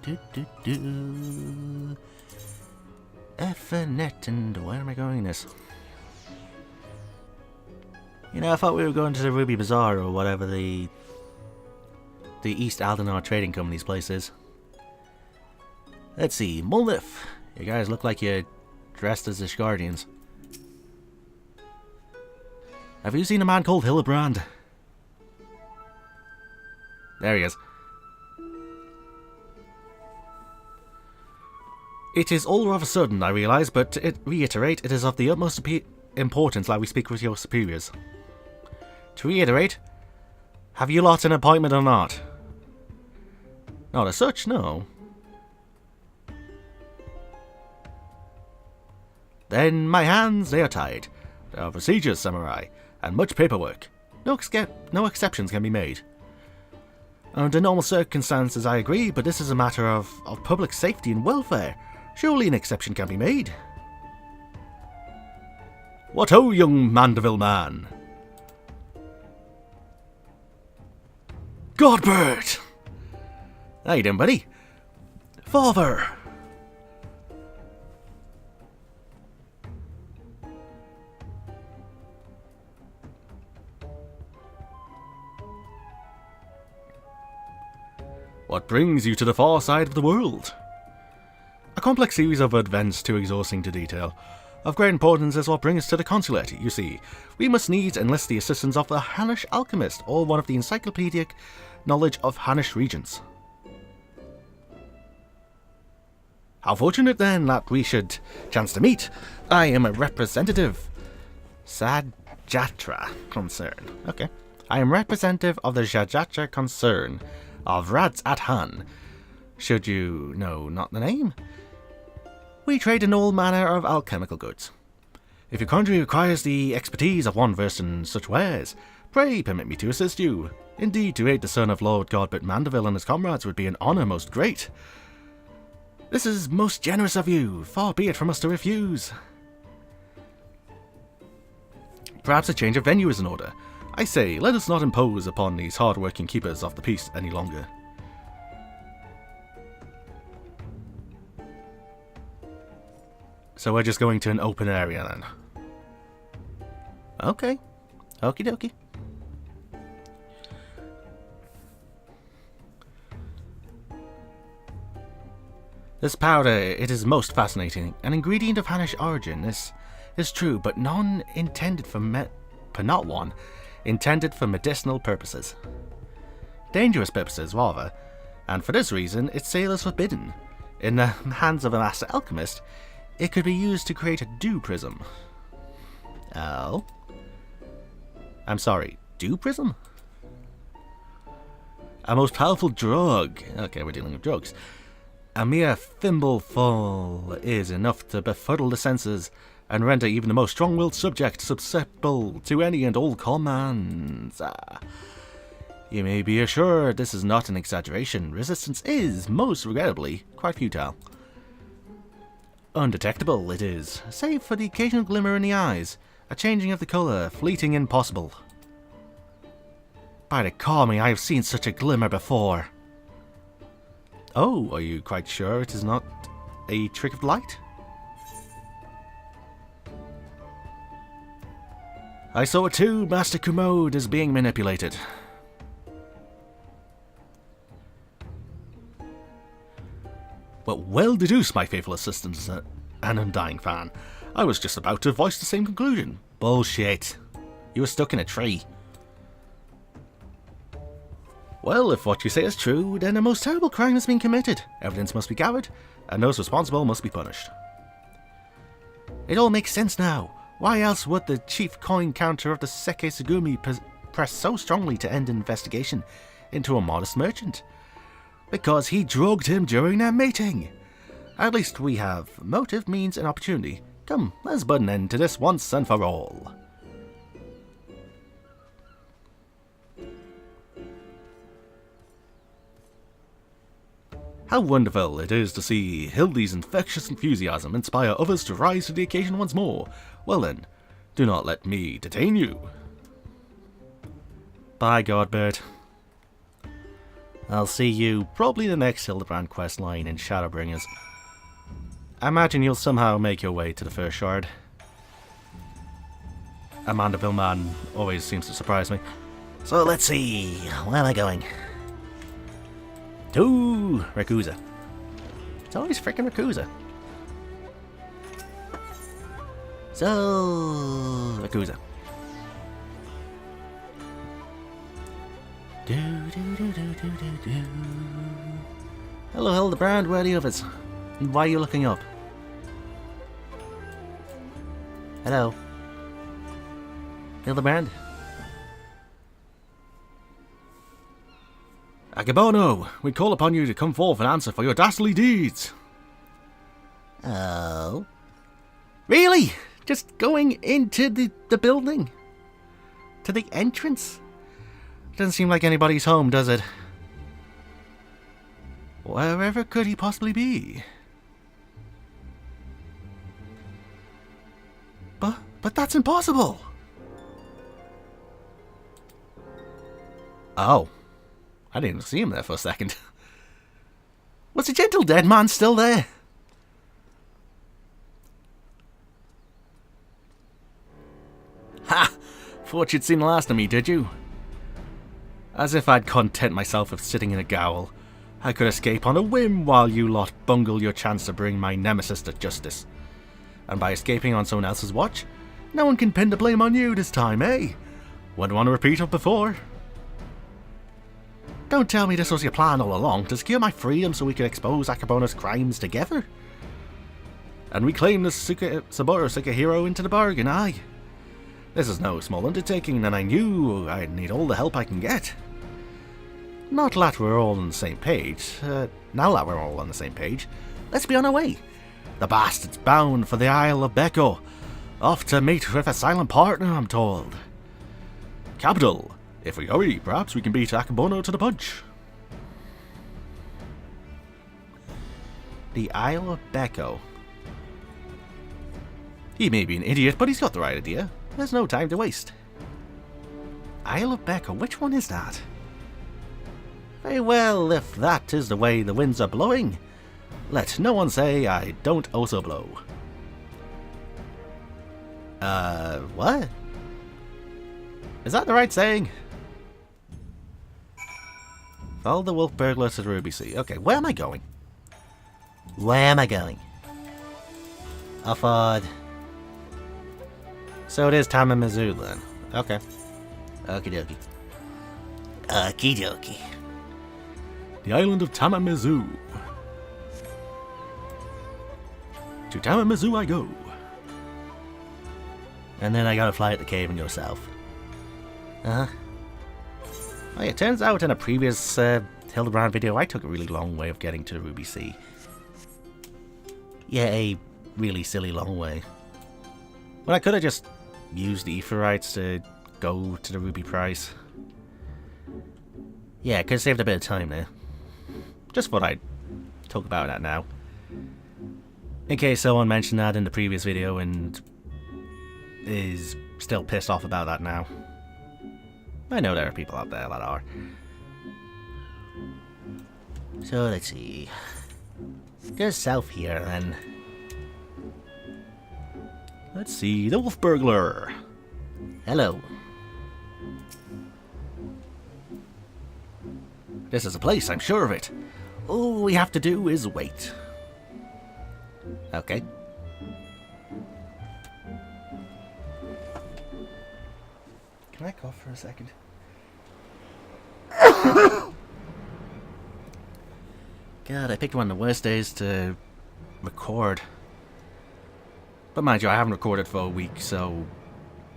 [SPEAKER 1] F-net, and where am I going this? You know, I thought we were going to the Ruby Bazaar or whatever the East Aldenar Trading Company's place is. Let's see, Molnif. You guys look like you're dressed as the Guardians. Have you seen a man called Hildibrand? There he is. It is all rather sudden, I realise, but to reiterate, it is of the utmost importance that we speak with your superiors. To reiterate, have you lot an appointment or not? Not as such, no. Then my hands, they are tied. There are procedures, samurai, and much paperwork. No exceptions can be made. Under normal circumstances, I agree, but this is a matter of public safety and welfare. Surely an exception can be made. What ho, young Manderville man? Godbert! How you doing, buddy? Father! What brings you to the far side of the world? A complex series of events too exhausting to detail. Of great importance is what brings us to the consulate. You see, we must needs enlist the assistance of the Hannish alchemist, or one of the encyclopedic knowledge of Hannish regions. How fortunate then that we should chance to meet. I am a representative. Sajatra concern. Okay. I am representative of the Sajatra concern of Rads at Han. Should you know not the name? We trade in all manner of alchemical goods. If your country requires the expertise of one versed in such wares, pray permit me to assist you. Indeed, to aid the son of Lord Godbert Manderville and his comrades would be an honour most great. This is most generous of you, far be it from us to refuse. Perhaps a change of venue is in order. I say, let us not impose upon these hard-working keepers of the peace any longer. So we're just going to an open area then. Okay. Okie dokie. This powder, it is most fascinating. An ingredient of Hannish origin. This is true, but not one intended for medicinal purposes. Dangerous purposes, rather. And for this reason, its sale is forbidden. In the hands of a master alchemist, it could be used to create a dew prism. Oh? I'm sorry, dew prism? A most powerful drug. Okay, we're dealing with drugs. A mere thimbleful is enough to befuddle the senses and render even the most strong-willed subject susceptible to any and all commands. You may be assured this is not an exaggeration. Resistance is, most regrettably, quite futile. Undetectable it is, save for the occasional glimmer in the eyes, a changing of the colour, fleeting and impossible. By the Kami, I have seen such a glimmer before. Oh, are you quite sure it is not a trick of light? I saw it too. Master Commode is being manipulated. Well deduced, my faithful assistant and undying fan. I was just about to voice the same conclusion. Bullshit. You were stuck in a tree. Well, if what you say is true, then a most terrible crime has been committed. Evidence must be gathered, and those responsible must be punished. It all makes sense now. Why else would the chief coin counter of the Seke Sugumi press so strongly to end an investigation into a modest merchant? Because he drugged him during their meeting. At least we have motive, means, and opportunity. Come, let's put an end to this once and for all. How wonderful it is to see Hildy's infectious enthusiasm inspire others to rise to the occasion once more. Well then, do not let me detain you. Bye, Godbert. I'll see you probably the next Hildibrand Questline in Shadowbringers. I imagine you'll somehow make your way to the first shard. A Manderville man always seems to surprise me. So let's see, where am I going? To Rakuza. It's always frickin' Rakuza. So, Rakuza. Hello Hildibrand, where are the others? And why are you looking up? Hello. Hildibrand? Akebono, we call upon you to come forth and answer for your dastardly deeds. Oh? Really? Just going into the building? To the entrance? Doesn't seem like anybody's home, does it? Wherever could he possibly be? But that's impossible! Oh. I didn't even see him there for a second. Was the gentle dead man still there? Ha! Thought you'd seen the last of me, did you? As if I'd content myself with sitting in a gaol. I could escape on a whim while you lot bungle your chance to bring my nemesis to justice. And by escaping on someone else's watch, no one can pin the blame on you this time, eh? Wouldn't want to repeat of before. Don't tell me this was your plan all along, to secure my freedom so we could expose Akebono's crimes together? And reclaim the Saburo Sukahiro into the bargain, aye? This is no small undertaking, and I knew I'd need all the help I can get. Not that we're all on the same page. Now that we're all on the same page, let's be on our way. The bastard's bound for the Isle of Beko. Off to meet with a silent partner, I'm told. Capital. If we hurry, perhaps we can beat Akebono to the punch. The Isle of Beko. He may be an idiot, but he's got the right idea. There's no time to waste. Isle of Beko, which one is that? Very well, if that is the way the winds are blowing, let no one say I don't also blow. What? Is that the right saying? Follow the wolf burglar to the Ruby Sea. Okay, where am I going? Where am I going? Offord. So it is Tamamizu then. Okay. Okie dokie. Okie dokie. The island of Tamamizu. To Tamamizu I go. And then I gotta fly at the cave and yourself. Uh-huh. Oh, yeah, it turns out in a previous Hildibrand video I took a really long way of getting to the Ruby Sea. Yeah, a really silly long way. Well, I could have just used the Aetherites to go to the Ruby Prize. Yeah, I could have saved a bit of time there. Just thought I'd talk about that now. In case someone mentioned that in the previous video and is still pissed off about that now. I know there are people out there that are. So let's see. Just south here then. Let's see, the wolf burglar. Hello. This is a place, I'm sure of it. All we have to do is wait. Okay. Can I cough for a second? God, I picked one of the worst days to record. But mind you, I haven't recorded for a week, so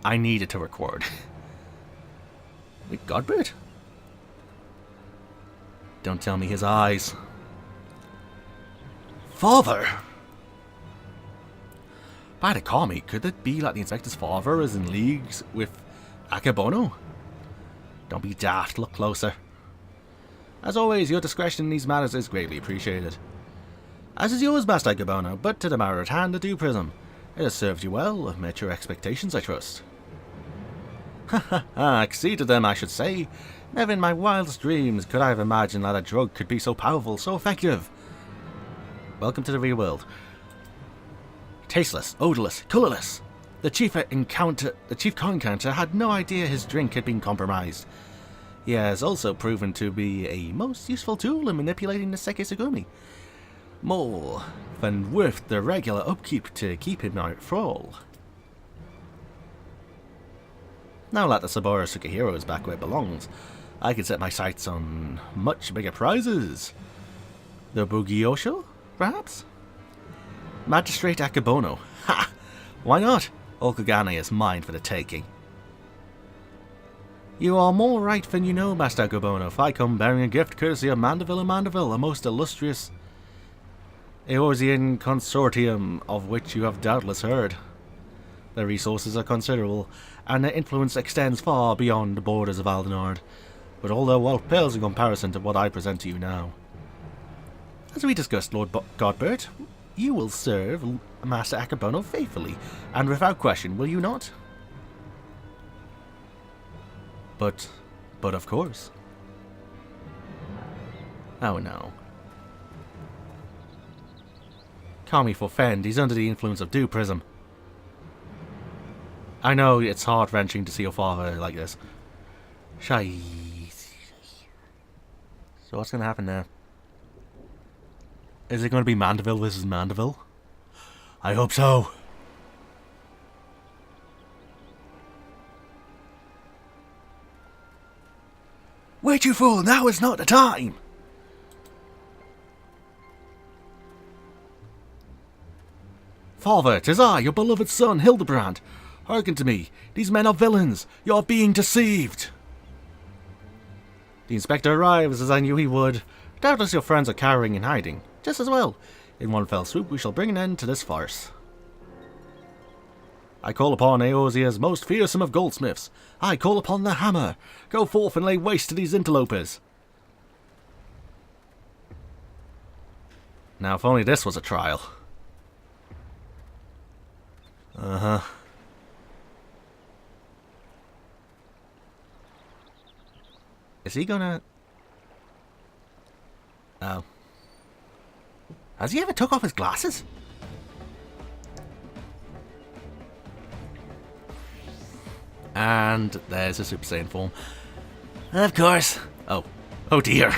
[SPEAKER 1] I needed to record. Wait, Godbert? Don't tell me his eyes. Father! By the Kami, could it be like the Insector's father is in leagues with Akebono? Don't be daft, look closer. As always, your discretion in these matters is greatly appreciated. As is yours, Master Akebono, but to the matter at hand, the Dew Prism. It has served you well, met your expectations, I trust. Exceeded them, I should say. Never in my wildest dreams could I have imagined that a drug could be so powerful, so effective. Welcome to the real world. Tasteless, odorless, colourless. The chief encounter had no idea his drink had been compromised. He has also proven to be a most useful tool in manipulating the Sekisugumi. More than worth the regular upkeep to keep him out thrall. Now that the Saburo Sukahiro is back where it belongs, I can set my sights on much bigger prizes. The Bugyosho, perhaps? Magistrate Akebono. Ha! Why not? Okugane is mine for the taking. You are more right than you know, Master Akebono, if I come bearing a gift courtesy of Manderville and Manderville, a most illustrious Eorzean consortium of which you have doubtless heard. Their resources are considerable, and their influence extends far beyond the borders of Aldenard, but all their wealth pales in comparison to what I present to you now. As we discussed, Lord Godbert, you will serve Master Akebono faithfully, and without question, will you not? But of course. Oh no. Kami forfend, he's under the influence of Dew Prism. I know it's heart-wrenching to see your father like this. So what's going to happen now? Is it going to be Manderville versus Manderville? I hope so. Wait, you fool! Now is not the time! Father, 'tis I, your beloved son, Hildibrand. Hearken to me. These men are villains. You're being deceived. The inspector arrives as I knew he would. Doubtless your friends are cowering and hiding. Just as well. In one fell swoop we shall bring an end to this farce. I call upon Eorzea's most fearsome of goldsmiths. I call upon the hammer. Go forth and lay waste to these interlopers. Now if only this was a trial. Uh-huh. Is he gonna... Oh. Has he ever took off his glasses? And there's a Super Saiyan form. Of course. Oh. Oh dear.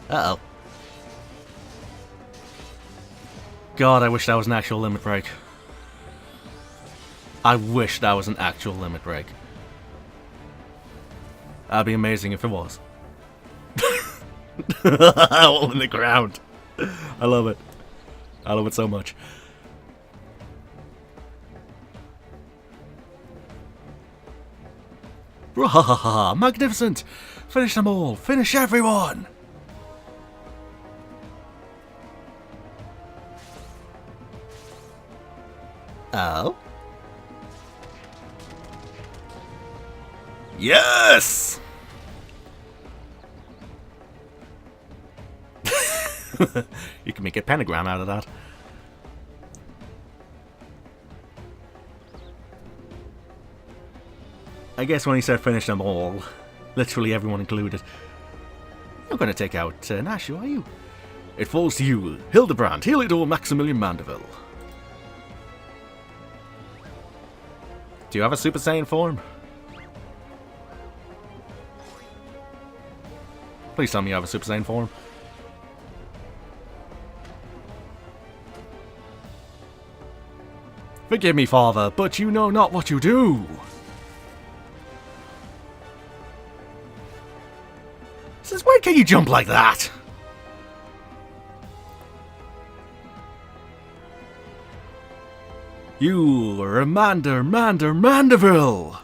[SPEAKER 1] Uh-oh. God, I wish that was an actual limit break. I wish that was an actual limit break. That'd be amazing if it was. All in the ground. I love it. I love it so much. Bro, magnificent! Finish them all! Finish everyone! Oh? Yes! You can make a pentagram out of that. I guess when he said finish them all, literally everyone included. You're going to take out Nashu, are you? It falls to you, Hildibrand, Heliodor Maximilian Manderville. Do you have a Super Saiyan form? Please tell me you have a Super Saiyan form. Forgive me, father, but you know not what you do. Since when can you jump like that? You are a Manderville!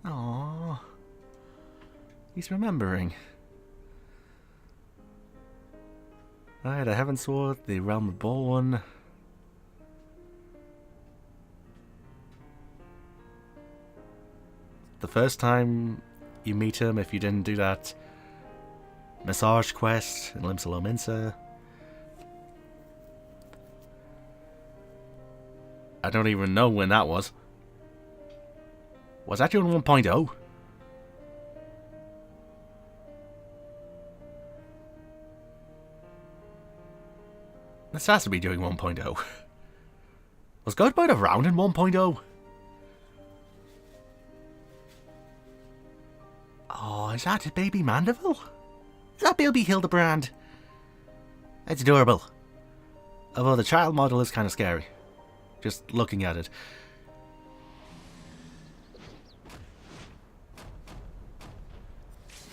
[SPEAKER 1] Aww. He's remembering. Alright, the Heaven Sword, the Realm of Born. the first time you meet him if you didn't do that massage quest in Limsa Lominsa. I don't even know when that was. Was that during 1.0? This has to be during 1.0. Was Godbite around in 1.0? Oh, is that baby Manderville? Is that baby Hildibrand? It's adorable. Although the child model is kind of scary. Just looking at it.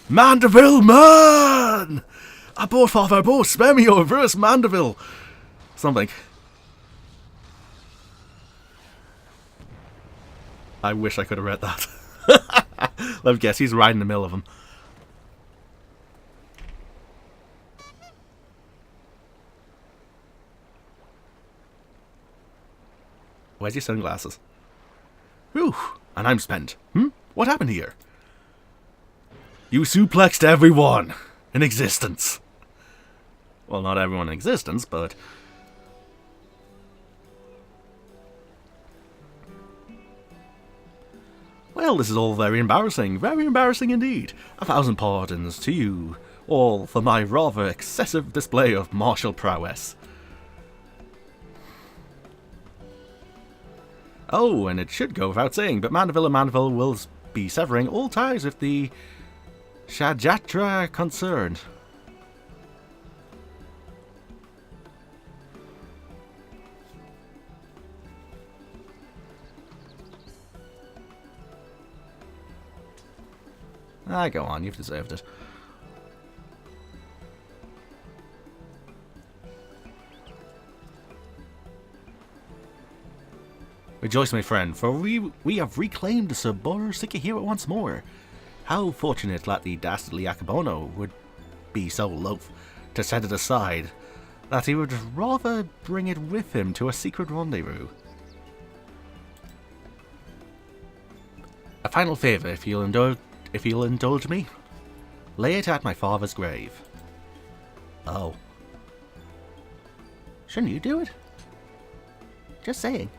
[SPEAKER 1] Manderville, man! I bought father, I bought spare me your reverse Manderville. Something. I wish I could have read that. Let me guess, he's right in the middle of them. Where's your sunglasses? Whew, and I'm spent. What happened here? You suplexed everyone in existence. Well, not everyone in existence, but... Well, this is all very embarrassing indeed. 1,000 pardons to you all for my rather excessive display of martial prowess. Oh, and it should go without saying, but Manderville and Manderville will be severing all ties with the Shajatra concerned. Go on, you've deserved it. Rejoice, my friend, for we have reclaimed the Sabor Sikihira once more. How fortunate that the dastardly Akabono would be so loath to set it aside, that he would rather bring it with him to a secret rendezvous. A final favour, if you'll indulge me. Lay it at my father's grave. Oh. Shouldn't you do it? Just saying.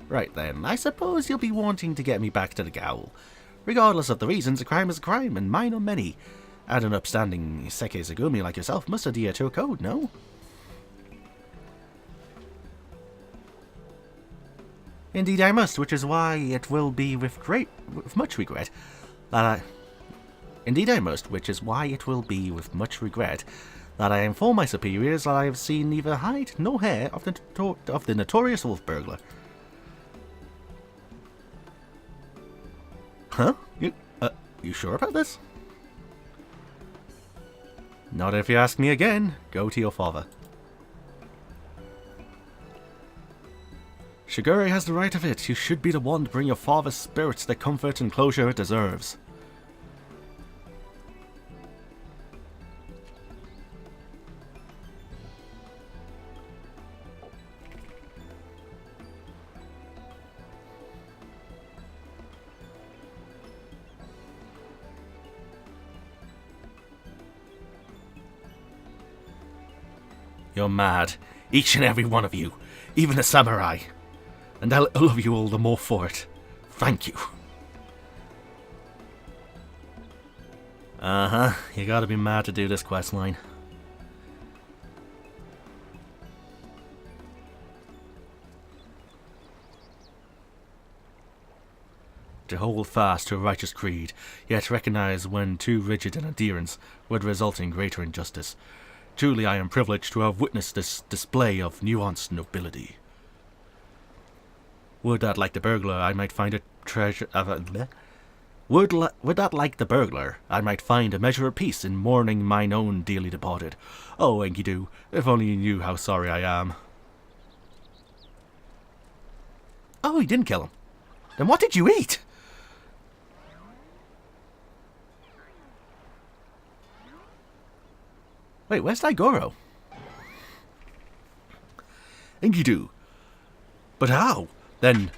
[SPEAKER 1] Right then, I suppose you'll be wanting to get me back to the gaol. Regardless of the reasons, a crime is a crime, and mine are many. And an upstanding Seke Zagumi like yourself must adhere to a code, no? Indeed I must, which is why it will be with much regret that I inform my superiors that I have seen neither hide nor hair of the notorious wolf burglar. Huh? You sure about this? Not if you ask me again. Go to your father. Shigure has the right of it. You should be the one to bring your father's spirits the comfort and closure it deserves. You're mad. Each and every one of you. Even the samurai. And I'll love you all the more for it. Thank you. Uh-huh. You gotta be mad to do this questline. To hold fast to a righteous creed, yet recognize when too rigid an adherence would result in greater injustice. Truly I am privileged to have witnessed this display of nuanced nobility. Would that, like the burglar, I might find a treasure... Would that, like the burglar, I might find a measure of peace in mourning mine own dearly departed. Oh, Enkidu, if only you knew how sorry I am. Oh, you didn't kill him. Then what did you eat? Wait, where's Daigoro? Enkidu. But how? Then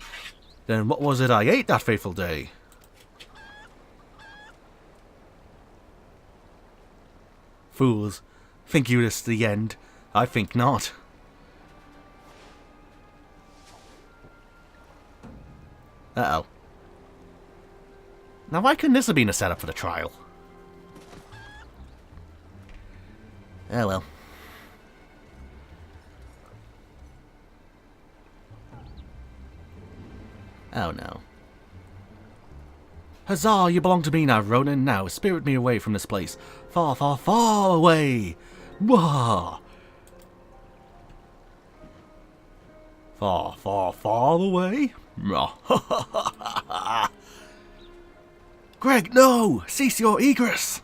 [SPEAKER 1] what was it I ate that fateful day? Fools, think you this the end? I think not. Uh-oh. Now why couldn't this have been a setup for the trial? Oh well. Oh no. Huzzah, you belong to me now, Ronan. Now, spirit me away from this place. Far, far, far away! Wah! Far, far, far away? Greg, no! Cease your egress!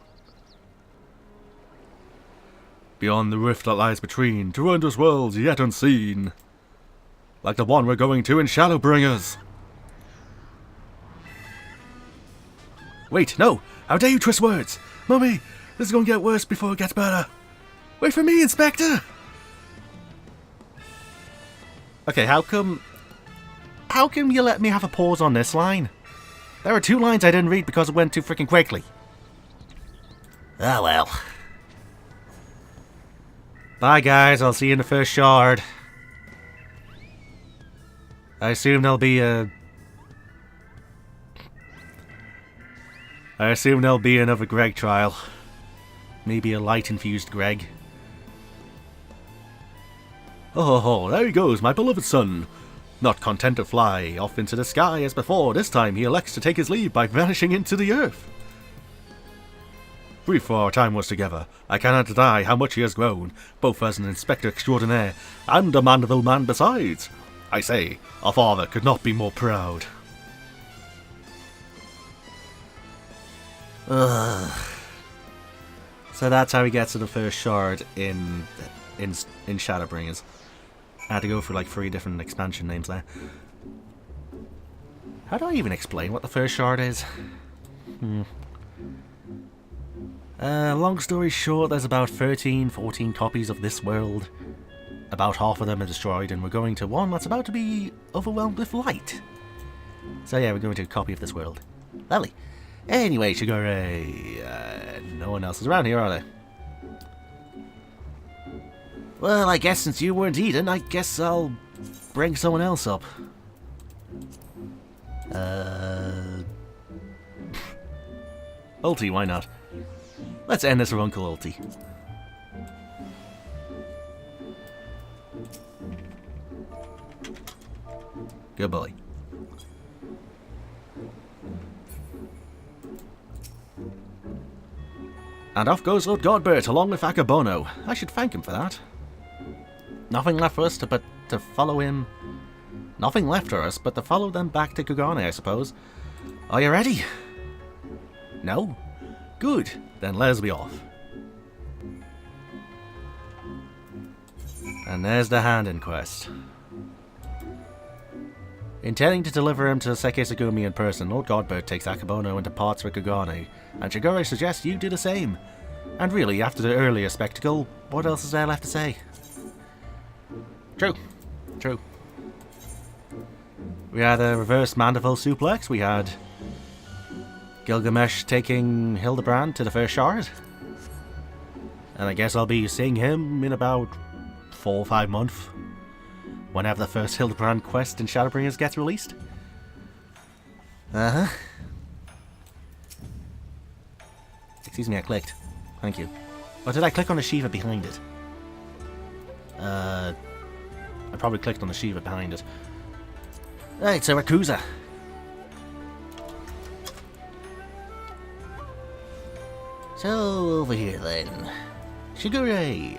[SPEAKER 1] Beyond the rift that lies between, to wondrous worlds yet unseen. Like the one we're going to in Shadowbringers. Wait, no! How dare you twist words! Mummy, this is going to get worse before it gets better. Wait for me, Inspector! Okay, how come you let me have a pause on this line? There were 2 lines I didn't read because it went too freaking quickly. Oh well. Bye guys, I'll see you in the first shard. I assume there'll be another Greg trial. Maybe a light-infused Greg. Oh, there he goes, my beloved son. Not content to fly off into the sky as before, this time he elects to take his leave by vanishing into the earth. Brief our time was together, I cannot deny how much he has grown, both as an inspector extraordinaire and a Manderville man besides. I say, our father could not be more proud. Ugh. So that's how he gets to the first shard in Shadowbringers. I had to go for like 3 different expansion names there. How do I even explain what the first shard is? Long story short, there's about 13-14 copies of this world. About half of them are destroyed, and we're going to one that's about to be overwhelmed with light. So yeah, we're going to a copy of this world. Lovely. Anyway, Shigure, no one else is around here, are they? Well, I guess since you weren't eaten, I guess I'll bring someone else up. Ulti, why not? Let's end this with Uncle Ulti. Good boy. And off goes Lord Godbert along with Akabono. I should thank him for that. Nothing left for us but to follow him. Nothing left for us but to follow them back to Kugane, I suppose. Are you ready? No? Good. Then let's be off. And there's the hand in quest. Intending to deliver him to Seke Segumi in person, Lord Godbert takes Akabono and departs for Kugane, and Shigure suggests you do the same. And really, after the earlier spectacle, what else is there left to say? True. True. We had a reverse Manderville suplex, we had Gilgamesh taking Hildibrand to the first shard. And I guess I'll be seeing him in about 4 or 5 months, whenever the first Hildibrand quest in Shadowbringers gets released. Uh-huh. Excuse me, I clicked. Thank you. Or did I click on the Shiva behind it? I probably clicked on the Shiva behind it. Right, so Rakuza. So, over here then. Shigure!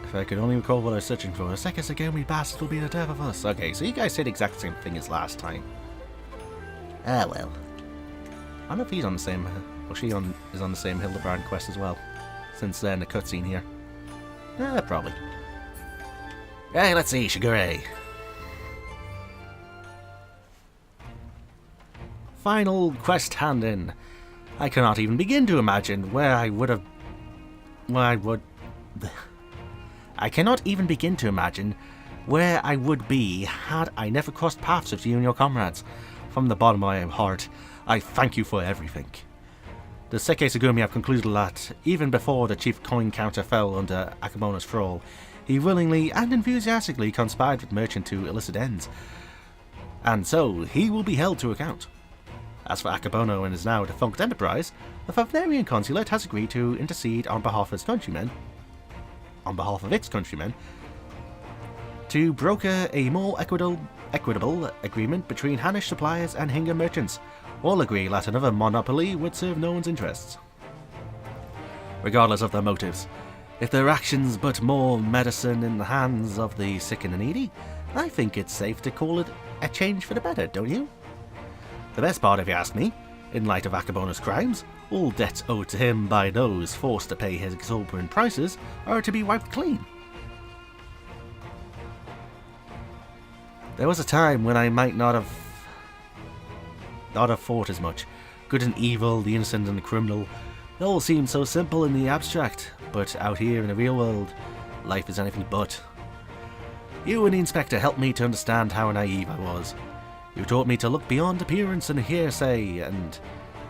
[SPEAKER 1] If I could only recall what I was searching for, a Seke Segumi bastard will be the death of us. Okay, so you guys said the exact same thing as last time. Ah, well. I don't know if he's on the same, or she is on the same Hildibrand quest as well, since they're in the cutscene here. Probably. Hey, let's see, Shigure. Final quest hand in. I cannot even begin to imagine where I would... I cannot even begin to imagine where I would be had I never crossed paths with you and your comrades. From the bottom of my heart, I thank you for everything. The Seke Tsugumi have concluded that, even before the chief coin counter fell under Akabono's thrall, he willingly and enthusiastically conspired with Merchant to illicit ends, and so he will be held to account. As for Akabono and his now defunct enterprise, the Favnarian Consulate has agreed to intercede on behalf of its countrymen, to broker a more equitable agreement between Hanish suppliers and Hinga merchants. All agree that another monopoly would serve no one's interests. Regardless of their motives, if their actions but more medicine in the hands of the sick and the needy, I think it's safe to call it a change for the better, don't you? The best part, if you ask me, in light of Akabono's crimes, all debts owed to him by those forced to pay his exorbitant prices are to be wiped clean. There was a time when I might not have thought as much. Good and evil, the innocent and the criminal, it all seemed so simple in the abstract, but out here in the real world, life is anything but. You and the Inspector helped me to understand how naive I was. You taught me to look beyond appearance and hearsay, and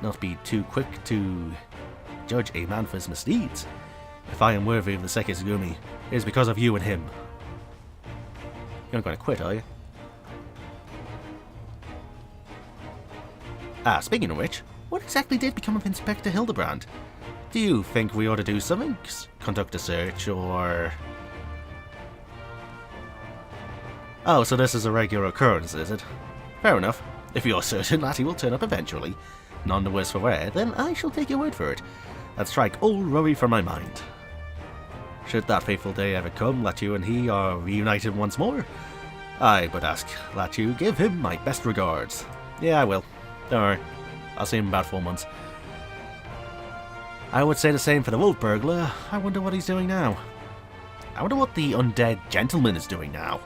[SPEAKER 1] not be too quick to judge a man for his misdeeds. If I am worthy of the Seke Tsugumi, it is because of you and him. You're not going to quit, are you? Speaking of which, what exactly did become of Inspector Hildibrand? Do you think we ought to do something? Conduct a search, or... Oh, so this is a regular occurrence, is it? Fair enough. If you're certain that he will turn up eventually, none the worse for wear, then I shall take your word for it, and strike all worry from my mind. Should that fateful day ever come that you and he are reunited once more, I but ask that you give him my best regards. Yeah, I will. Don't worry. I'll see him in about 4 months. I would say the same for the wolf burglar. I wonder what he's doing now. I wonder what the undead gentleman is doing now.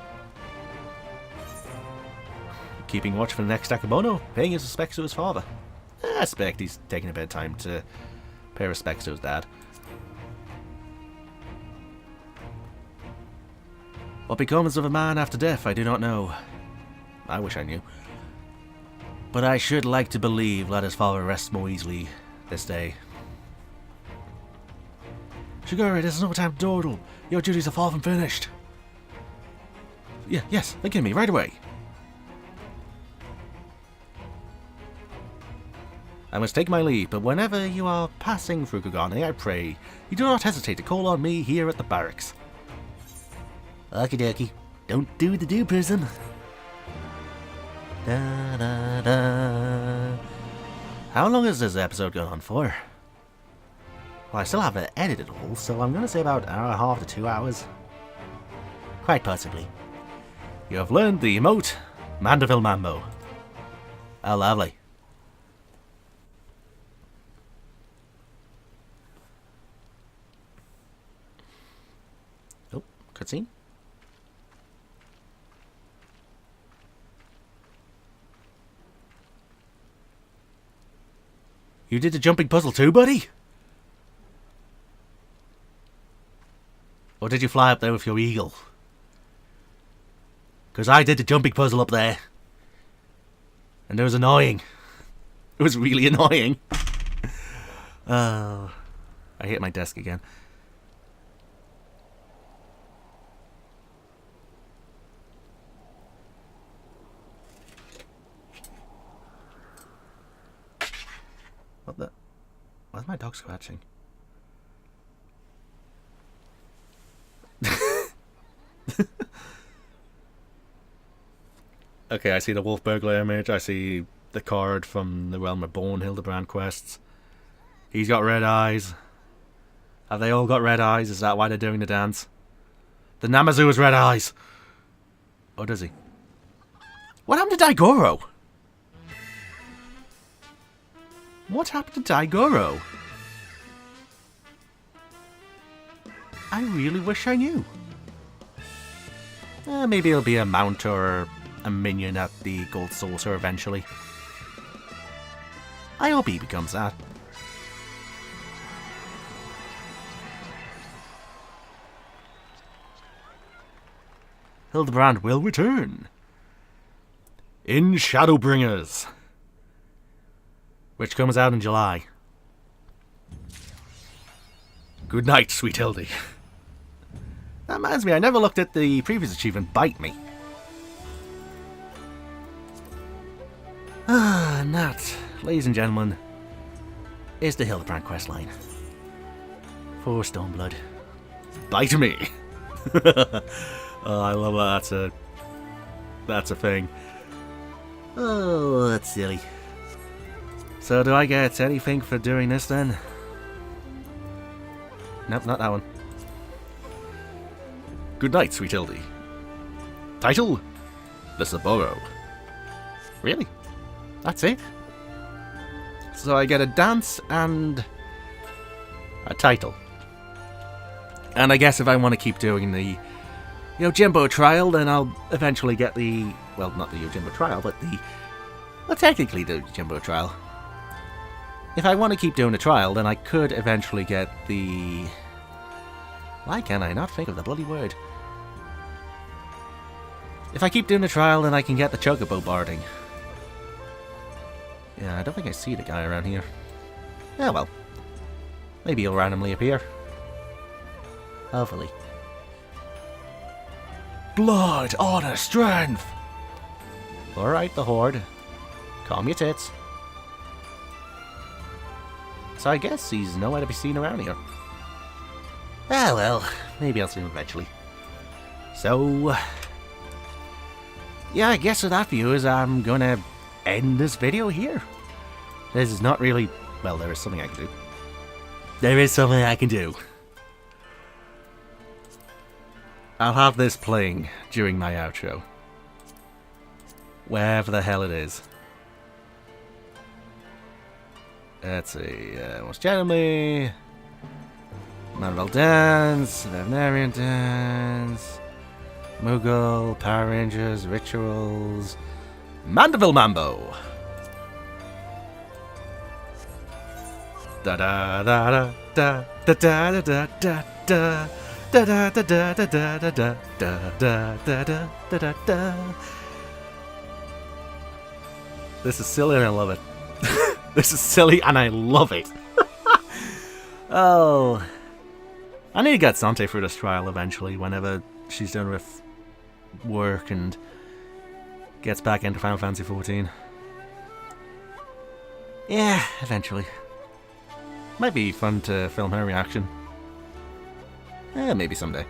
[SPEAKER 1] Keeping watch for the next Akabono, paying his respects to his father. I suspect he's taking a bit of time to pay respects to his dad. What becomes of a man after death, I do not know. I wish I knew. But I should like to believe that his father rests more easily this day. Shigure, there's no time to dawdle. Your duties are far from finished. Yes, forgive me, right away. I must take my leave, but whenever you are passing through Kugane, I pray you do not hesitate to call on me here at the barracks. Okie dokie. Don't do the do person. Da, da, da. How long has this episode gone on for? Well, I still haven't edited it all, so I'm going to say about an hour and a half to 2 hours. Quite possibly. You have learned the emote, Manderville Mambo. How lovely. Oh, cutscene. You did the jumping puzzle too, buddy? Or did you fly up there with your eagle? Because I did the jumping puzzle up there. And it was annoying. It was really annoying. Oh, I hit my desk again. What the? Why's my dog scratching? Okay, I see the wolf burglar image. I see the card from the Realm Reborn Hildibrand quests. He's got red eyes. Have they all got red eyes? Is that why they're doing the dance? The Namazu has red eyes. Or does he? What happened to Daigoro? What happened to Daigoro? I really wish I knew. Maybe it'll be a mount or a minion at the Gold Saucer eventually. I hope he becomes that. Hildibrand will return in Shadowbringers, which comes out in July. Good night, sweet Hildy. That reminds me, I never looked at the previous achievement, Bite Me. And that, ladies and gentlemen, is the Hildibrand Questline for Stormblood. Bite Me! Oh, I love that. That's a thing. Oh, that's silly. So do I get anything for doing this then? Nope, not that one. Good night, sweet Hildy. Title? The Saboro. Really? That's it? So I get a dance and a title. And I guess if I want to keep doing the Yojimbo trial, then I'll eventually get the, well, not the Yojimbo trial, but the, well, technically the Yojimbo trial. If I want to keep doing the trial, then I could eventually get the, why can I not think of the bloody word? If I keep doing the trial, then I can get the Chocobo barding. Yeah, I don't think I see the guy around here. Yeah, well, maybe he'll randomly appear. Hopefully. Blood, honor, strength! Alright, the Horde. Calm your tits. So I guess he's nowhere to be seen around here. Ah well, maybe I'll see him eventually. So, yeah, I guess with that, viewers, I'm gonna end this video here. This is not really, well, there is something I can do. There is something I can do. I'll have this playing during my outro. Wherever the hell it is. Let's see, most generally, Manderville Dance, Veterinarian Dance, Moogle, Power Rangers, Rituals, Manderville Mambo! Da da da da da da da da da da. Da da da da da da da da da da da da da. This is silly and I love it. This is silly and I love it. Oh, I need to get Sante for this trial eventually, whenever she's done with work and gets back into Final Fantasy XIV. Yeah, eventually. Might be fun to film her reaction. Maybe someday.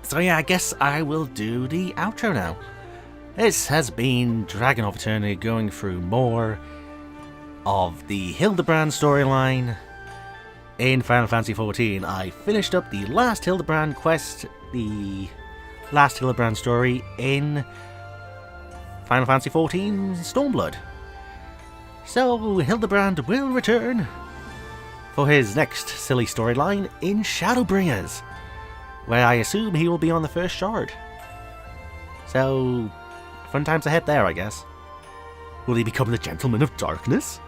[SPEAKER 1] So yeah, I guess I will do the outro now. This has been DragonofEternity going through more of the Hildibrand storyline in Final Fantasy XIV. I finished up the last Hildibrand quest, the last Hildibrand story in Final Fantasy XIV Stormblood. So Hildibrand will return for his next silly storyline in Shadowbringers, where I assume he will be on the first shard. So, fun times ahead there, I guess. Will he become the Gentleman of Darkness?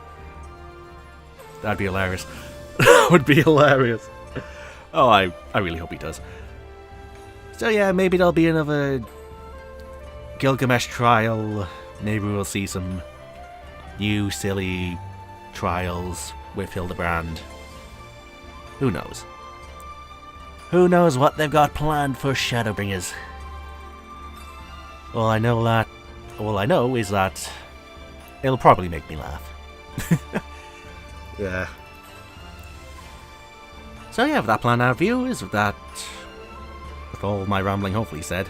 [SPEAKER 1] That'd be hilarious. That would be hilarious. Oh, I really hope he does. So yeah, maybe there'll be another Gilgamesh trial. Maybe we'll see some new silly trials with Hildibrand. Who knows? Who knows what they've got planned for Shadowbringers? All I know is that it'll probably make me laugh. Yeah. So yeah, with that planned out, viewers, with all my rambling hopefully said.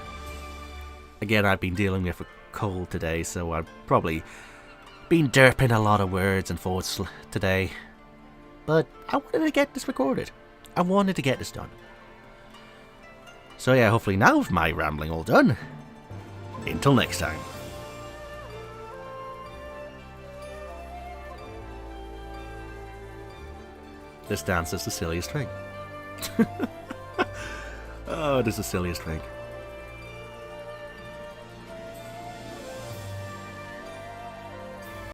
[SPEAKER 1] Again, I've been dealing with a cold today, so I've probably been derping a lot of words and thoughts today. But I wanted to get this recorded. I wanted to get this done. So yeah, hopefully now with my rambling all done, until next time. This dance is the silliest thing. Oh, it is the silliest thing.